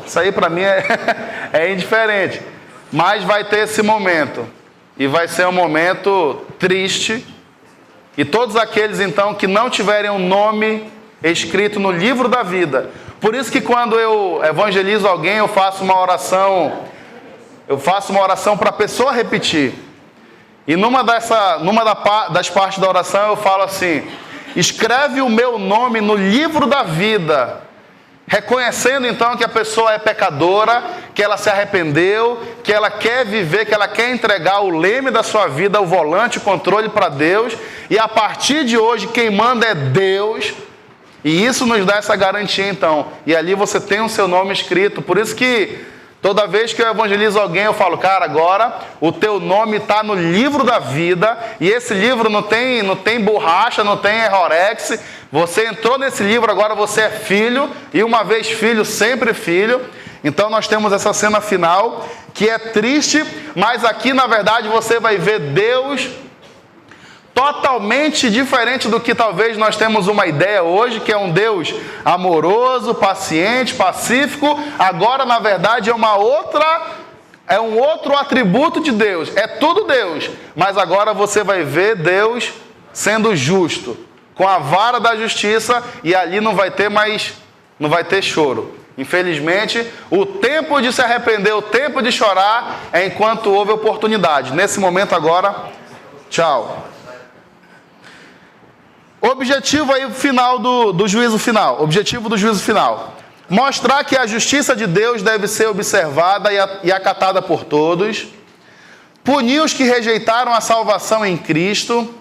Isso aí para mim é indiferente. Mas vai ter esse momento. E vai ser um momento triste. E todos aqueles, então, que não tiverem um nome escrito no livro da vida. Por isso que quando eu evangelizo alguém, eu faço uma oração para a pessoa repetir. E numa das partes da oração eu falo assim: escreve o meu nome no livro da vida. Reconhecendo então que a pessoa é pecadora, que ela se arrependeu, que ela quer viver, que ela quer entregar o leme da sua vida, o volante, o controle para Deus. E a partir de hoje quem manda é Deus. E isso nos dá essa garantia então. E ali você tem o seu nome escrito. Por isso que Toda vez que eu evangelizo alguém, eu falo, cara, agora o teu nome está no livro da vida, e esse livro não tem borracha, não tem errorex. Você entrou nesse livro, agora você é filho, e uma vez filho, sempre filho. Então nós temos essa cena final, que é triste, mas aqui na verdade você vai ver Deus totalmente diferente do que talvez nós temos uma ideia hoje, que é um Deus amoroso, paciente, pacífico. Agora, na verdade, é um outro atributo de Deus. É tudo Deus, mas agora você vai ver Deus sendo justo, com a vara da justiça, e ali não vai ter choro. Infelizmente, o tempo de se arrepender, o tempo de chorar, é enquanto houve oportunidade. Nesse momento agora, tchau. Objetivo aí final do juízo final. Objetivo do juízo final. Mostrar que a justiça de Deus deve ser observada e acatada por todos. Punir os que rejeitaram a salvação em Cristo.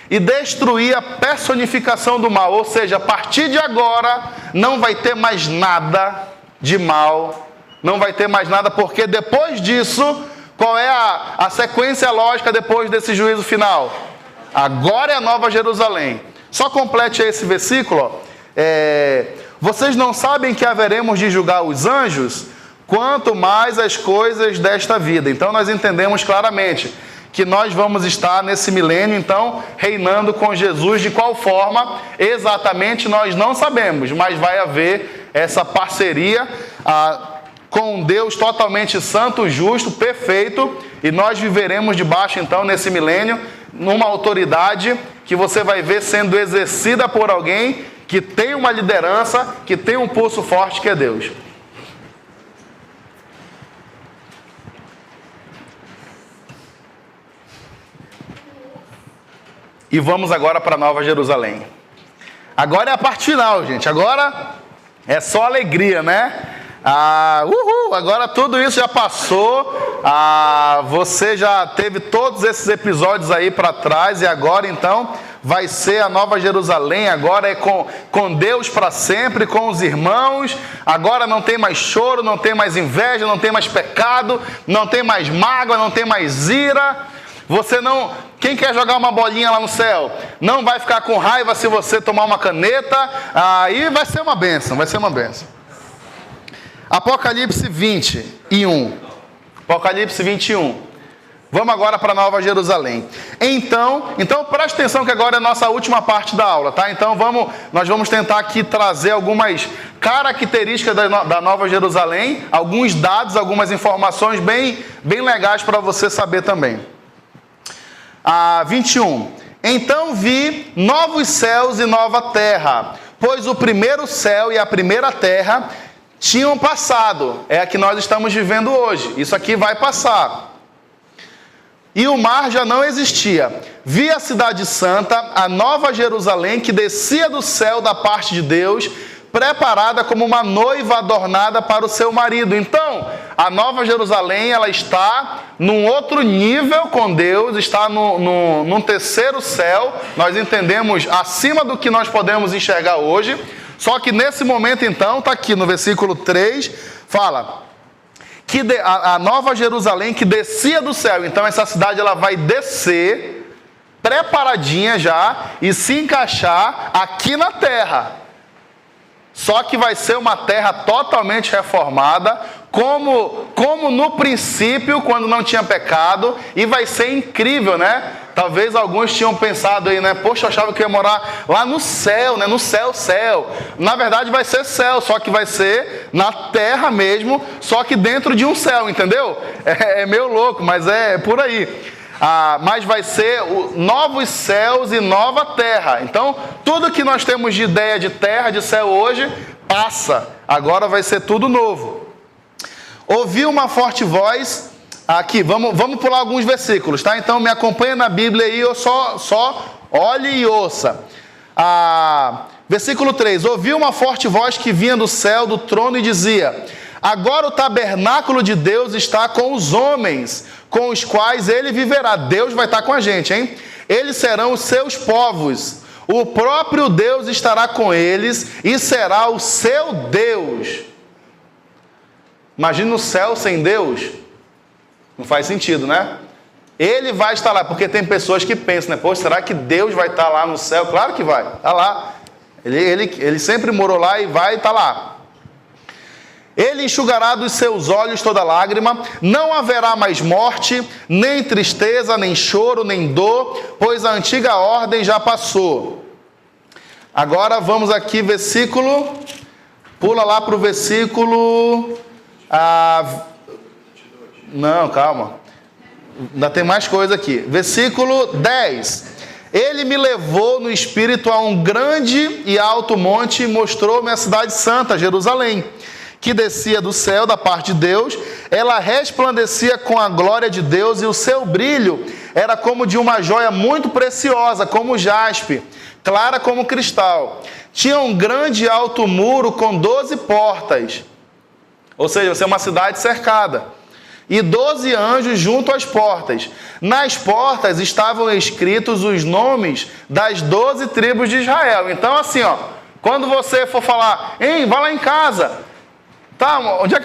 E destruir a personificação do mal. Ou seja, a partir de agora, não vai ter mais nada de mal. Não vai ter mais nada, porque depois disso, qual é a sequência lógica depois desse juízo final? Agora é a Nova Jerusalém. Só complete esse versículo. Vocês não sabem que haveremos de julgar os anjos, quanto mais as coisas desta vida. Então nós entendemos claramente que nós vamos estar nesse milênio, então, reinando com Jesus. De qual forma? Exatamente nós não sabemos, mas vai haver essa parceria com Deus totalmente santo, justo, perfeito, e nós viveremos debaixo, então, nesse milênio, numa autoridade que você vai ver sendo exercida por alguém que tem uma liderança, que tem um pulso forte, que é Deus. E vamos agora para Nova Jerusalém. Agora é a parte final, gente. Agora é só alegria, né? Agora tudo isso já passou. Você já teve todos esses episódios aí para trás, e agora então vai ser a Nova Jerusalém. Agora é com Deus para sempre, com os irmãos. Agora não tem mais choro, não tem mais inveja, não tem mais pecado, não tem mais mágoa, não tem mais ira. Quem quer jogar uma bolinha lá no céu, não vai ficar com raiva se você tomar uma caneta. Aí vai ser uma bênção, vai ser uma bênção. Apocalipse 21. Apocalipse 21. Vamos agora para Nova Jerusalém. Então preste atenção que agora é a nossa última parte da aula, tá? Então nós vamos tentar aqui trazer algumas características da Nova Jerusalém, alguns dados, algumas informações bem legais para você saber também. 21. Então vi novos céus e nova terra, pois o primeiro céu e a primeira terra tinham passado. É a que nós estamos vivendo hoje. Isso aqui vai passar. E o mar já não existia. Vi a cidade santa, a Nova Jerusalém, que descia do céu da parte de Deus, preparada como uma noiva adornada para o seu marido. Então, a Nova Jerusalém, ela está num outro nível com Deus, está num terceiro céu. Nós entendemos acima do que nós podemos enxergar hoje. Só que nesse momento, então, está aqui no versículo 3, fala que a Nova Jerusalém que descia do céu. Então essa cidade ela vai descer, preparadinha já, e se encaixar aqui na terra. Só que vai ser uma terra totalmente reformada, como no princípio, quando não tinha pecado, e vai ser incrível, né? Talvez alguns tinham pensado aí, né? Poxa, eu achava que eu ia morar lá no céu, né? No céu. Na verdade vai ser céu, só que vai ser na terra mesmo, só que dentro de um céu, entendeu? É meio louco, mas é por aí. Mas vai ser novos céus e nova terra. Então, tudo que nós temos de ideia de terra, de céu hoje, passa. Agora vai ser tudo novo. Ouvi uma forte voz. Aqui, vamos pular alguns versículos, tá? Então, me acompanha na Bíblia aí, eu só olhe e ouça. Versículo 3. Ouvi uma forte voz que vinha do céu, do trono, e dizia: agora o tabernáculo de Deus está com os homens, com os quais ele viverá. Deus vai estar com a gente, hein? Eles serão os seus povos. O próprio Deus estará com eles e será o seu Deus. Imagina o céu sem Deus. Não faz sentido, né? Ele vai estar lá, porque tem pessoas que pensam, né? Pô, será que Deus vai estar lá no céu? Claro que vai, está lá. Ele sempre morou lá e vai estar lá. Ele enxugará dos seus olhos toda lágrima, não haverá mais morte, nem tristeza, nem choro, nem dor, pois a antiga ordem já passou. Agora vamos aqui, pula lá para o versículo... Não, calma. Ainda tem mais coisa aqui. Versículo 10. Ele me levou no espírito a um grande e alto monte e mostrou-me a cidade santa, Jerusalém, que descia do céu da parte de Deus. Ela resplandecia com a glória de Deus e o seu brilho era como de uma joia muito preciosa, como jaspe, clara como cristal. Tinha um grande e alto muro com 12 portas, ou seja, você é uma cidade cercada, e 12 anjos junto às portas. Nas portas estavam escritos os nomes das 12 tribos de Israel. Então assim, ó, quando você for falar, vai lá em casa, tá, onde é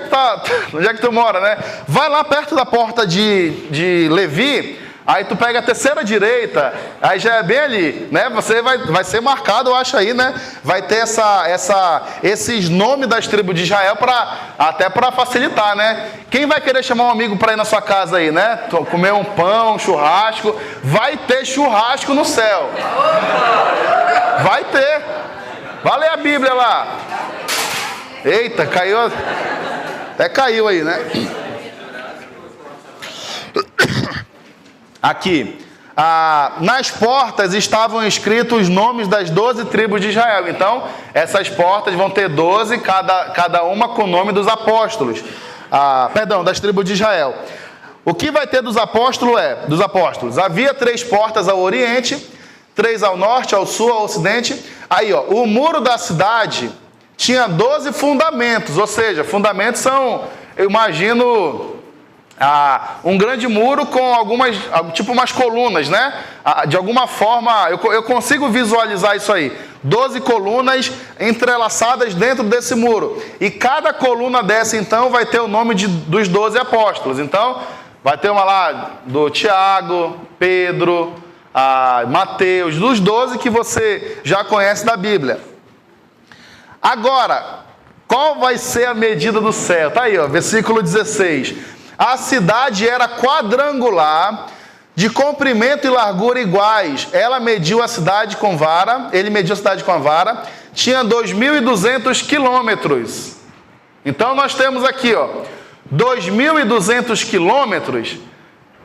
que tu mora, né? Vai lá perto da porta de Levi, aí tu pega a terceira direita, aí já é bem ali, né? Você vai ser marcado, eu acho aí, né? Vai ter esses nomes das tribos de Israel até para facilitar, né? Quem vai querer chamar um amigo para ir na sua casa aí, né? Comer um pão, um churrasco. Vai ter churrasco no céu. Vai ter. Vai ler a Bíblia lá. Eita, caiu. Até caiu aí, né? Aqui, nas portas estavam escritos os nomes das 12 tribos de Israel. Então, essas portas vão ter 12, cada uma com o nome dos apóstolos. Das tribos de Israel. O que vai ter dos apóstolos? Havia 3 portas ao oriente, 3 ao norte, ao sul, ao ocidente. Aí, ó, o muro da cidade tinha 12 fundamentos, ou seja, fundamentos são, eu imagino... um grande muro com algumas, tipo umas colunas, né? De alguma forma, eu consigo visualizar isso aí. 12 colunas entrelaçadas dentro desse muro. E cada coluna dessa, então, vai ter o nome dos 12 apóstolos. Então, vai ter uma lá do Tiago, Pedro, Mateus, dos 12 que você já conhece da Bíblia. Agora, qual vai ser a medida do céu? Tá aí, ó, versículo 16. A cidade era quadrangular, de comprimento e largura iguais. Ele mediu a cidade com a vara, tinha 2.200 quilômetros. Então nós temos aqui, ó, 2.200 quilômetros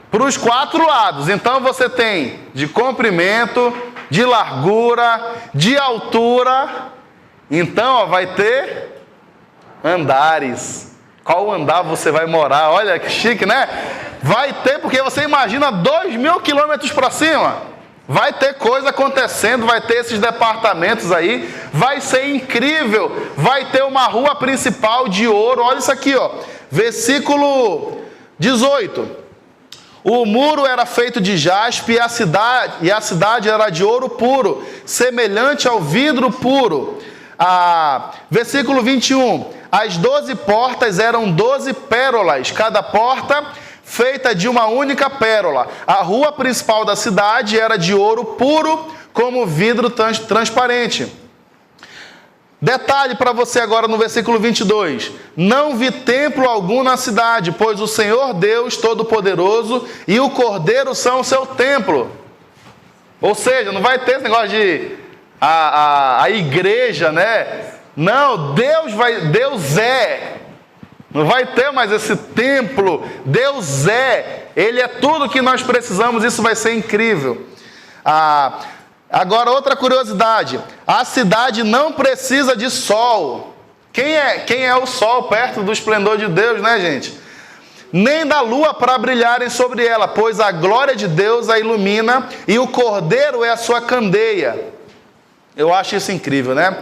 para os 4 lados. Então você tem de comprimento, de largura, de altura. Então, ó, vai ter andares. Qual andar você vai morar? Olha que chique, né? Vai ter, porque você imagina 2.000 quilômetros para cima. Vai ter coisa acontecendo, vai ter esses departamentos aí. Vai ser incrível. Vai ter uma rua principal de ouro. Olha isso aqui, ó. Versículo 18. O muro era feito de jaspe e a cidade era de ouro puro, semelhante ao vidro puro. Versículo 21. As 12 portas eram 12 pérolas, cada porta feita de uma única pérola. A rua principal da cidade era de ouro puro, como vidro transparente. Detalhe para você agora no versículo 22. Não vi templo algum na cidade, pois o Senhor Deus Todo-Poderoso e o Cordeiro são o seu templo. Ou seja, não vai ter esse negócio de a igreja, né? Não, Deus é. Não vai ter mais esse templo. Deus é. Ele é tudo que nós precisamos. Isso vai ser incrível. Agora, outra curiosidade. A cidade não precisa de sol. Quem é o sol perto do esplendor de Deus, né, gente? Nem da lua para brilharem sobre ela, pois a glória de Deus a ilumina e o Cordeiro é a sua candeia. Eu acho isso incrível, né?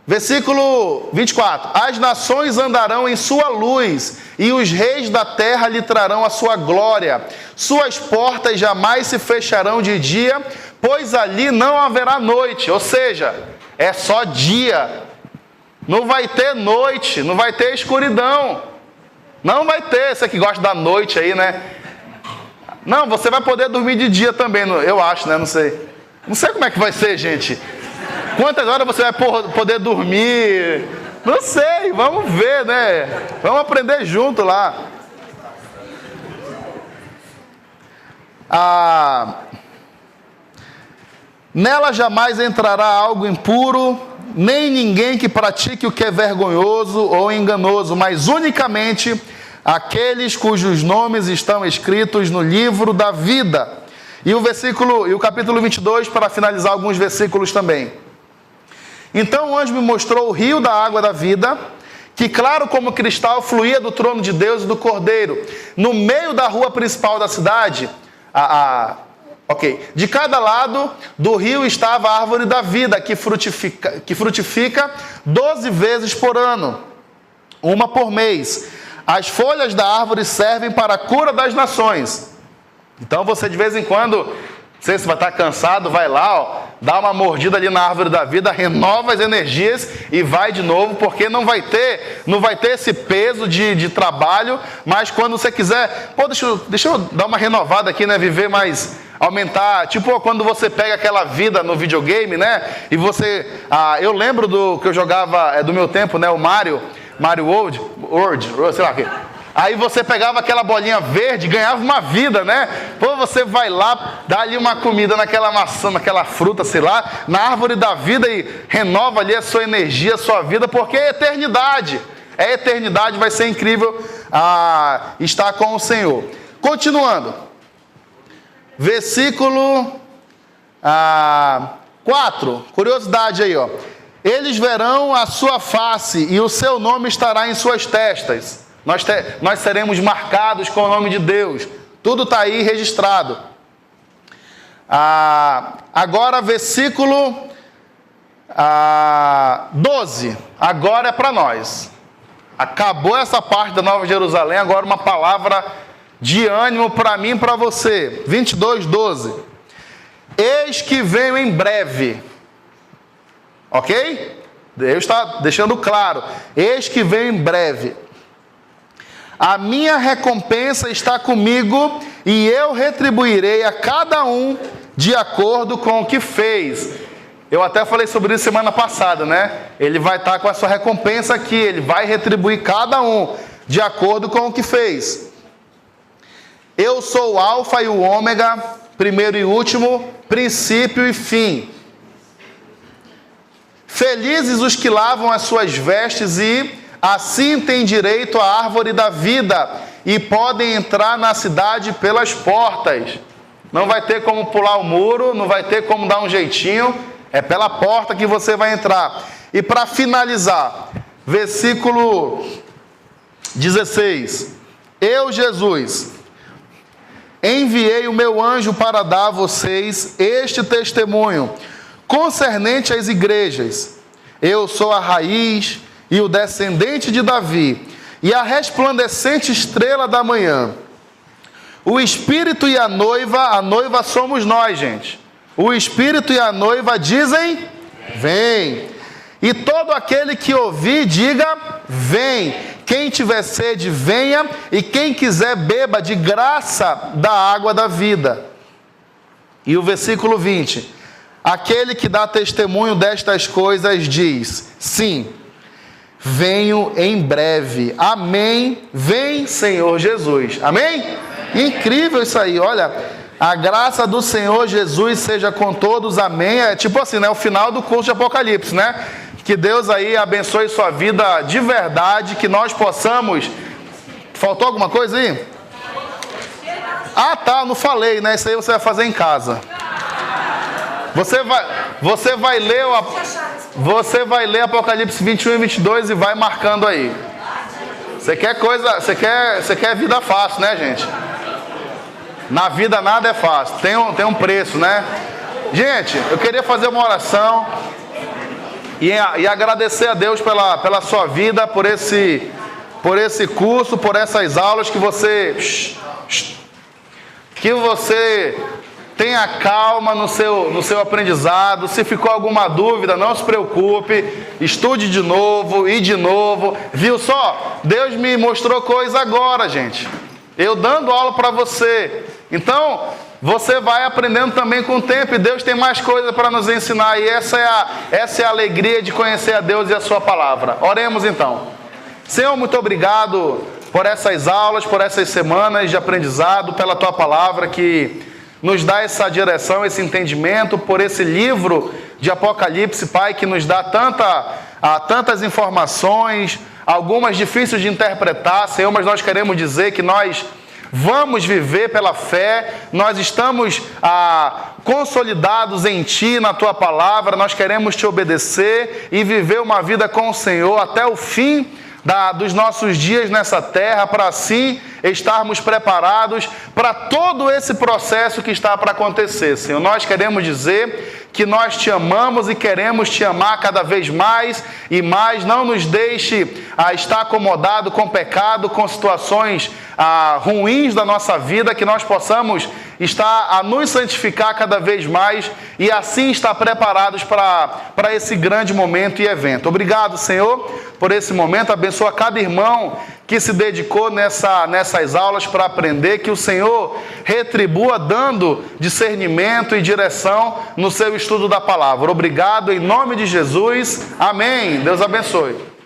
Versículo 24. As nações andarão em sua luz e os reis da terra lhe trarão a sua glória. Suas portas jamais se fecharão de dia, pois ali não haverá noite. Ou seja, é só dia. Não vai ter noite, não vai ter escuridão. Não vai ter, você que gosta da noite aí, né? Não, você vai poder dormir de dia também, eu acho, né? Não sei. Não sei como é que vai ser, gente. Quantas horas você vai poder dormir? Não sei, vamos ver, né? Vamos aprender junto lá. Nela jamais entrará algo impuro, nem ninguém que pratique o que é vergonhoso ou enganoso, mas unicamente aqueles cujos nomes estão escritos no livro da vida. E o capítulo 22, para finalizar alguns versículos também. Então o anjo me mostrou o rio da água da vida, que claro como cristal fluía do trono de Deus e do Cordeiro. No meio da rua principal da cidade, de cada lado do rio estava a árvore da vida, que frutifica 12 vezes por ano, uma por mês. As folhas da árvore servem para a cura das nações. Então você de vez em quando, não sei se vai estar cansado, vai lá, dá uma mordida ali na árvore da vida, renova as energias e vai de novo, porque não vai ter esse peso de trabalho, mas quando você quiser, deixa eu dar uma renovada aqui, né, viver mais, aumentar, tipo quando você pega aquela vida no videogame, né, e você, eu lembro do que eu jogava, do meu tempo, né, o Mario World, sei lá o quê. Aí você pegava aquela bolinha verde, ganhava uma vida, né? Pô, você vai lá, dá ali uma comida naquela maçã, naquela fruta, sei lá, na árvore da vida e renova ali a sua energia, a sua vida, porque é eternidade. É eternidade, vai ser incrível estar com o Senhor. Continuando. Versículo 4. Curiosidade aí, ó. Eles verão a sua face e o seu nome estará em suas testas. Nós seremos marcados com o nome de Deus. Tudo está aí registrado. Agora, versículo 12. Agora é para nós. Acabou essa parte da Nova Jerusalém. Agora uma palavra de ânimo para mim e para você. 22, 12. Eis que venho em breve. Ok? Deus está deixando claro. Eis que venho em breve. A minha recompensa está comigo e eu retribuirei a cada um de acordo com o que fez. Eu até falei sobre isso semana passada, né? Ele vai estar com a sua recompensa aqui, ele vai retribuir cada um de acordo com o que fez. Eu sou o Alfa e o Ômega, primeiro e último, princípio e fim. Felizes os que lavam as suas vestes e assim têm direito à árvore da vida e podem entrar na cidade pelas portas. Não vai ter como pular o muro, não vai ter como dar um jeitinho, é pela porta que você vai entrar. E para finalizar, versículo 16. Eu, Jesus, enviei o meu anjo para dar a vocês este testemunho concernente às igrejas. Eu sou a raiz e o descendente de Davi, e a resplandecente estrela da manhã. O Espírito e a noiva somos nós, gente. O Espírito e a noiva dizem, vem. E todo aquele que ouvir, diga, vem. Quem tiver sede, venha, e quem quiser, beba de graça da água da vida. E o versículo 20. Aquele que dá testemunho destas coisas diz, sim, venho em breve. Amém. Vem, Senhor Jesus. Amém? Incrível isso aí. Olha, a graça do Senhor Jesus seja com todos. Amém. É tipo assim, né? O final do curso de Apocalipse, né? Que Deus aí abençoe sua vida de verdade. Que nós possamos... Faltou alguma coisa aí? Tá. Não falei, né? Isso aí você vai fazer em casa. Você vai ler Apocalipse 21 e 22 e vai marcando aí. Você quer vida fácil, né, gente? Na vida nada é fácil, tem um preço, né? Gente, eu queria fazer uma oração e agradecer a Deus pela sua vida, por esse curso, por essas aulas que você tenha calma no seu aprendizado. Se ficou alguma dúvida, não se preocupe, estude de novo e de novo. Viu só? Deus me mostrou coisa agora, gente. Eu dando aula para você. Então, você vai aprendendo também com o tempo, e Deus tem mais coisas para nos ensinar, e essa é a alegria de conhecer a Deus e a sua palavra. Oremos então. Senhor, muito obrigado por essas aulas, por essas semanas de aprendizado, pela tua palavra que nos dá essa direção, esse entendimento, por esse livro de Apocalipse, Pai, que nos dá tantas informações, algumas difíceis de interpretar, Senhor, mas nós queremos dizer que nós vamos viver pela fé, nós estamos consolidados em Ti, na Tua palavra, nós queremos Te obedecer e viver uma vida com o Senhor até o fim dos nossos dias nessa terra, para assim estarmos preparados para todo esse processo que está para acontecer, Senhor. Nós queremos dizer que nós Te amamos e queremos Te amar cada vez mais e mais. Não nos deixe estar acomodado com pecado, com situações ruins da nossa vida, que nós possamos estar a nos santificar cada vez mais e assim estar preparados para esse grande momento e evento. Obrigado, Senhor, por esse momento. Abençoa cada irmão que se dedicou nessas aulas para aprender, que o Senhor retribua dando discernimento e direção no seu estudo da palavra. Obrigado, em nome de Jesus. Amém. Deus abençoe.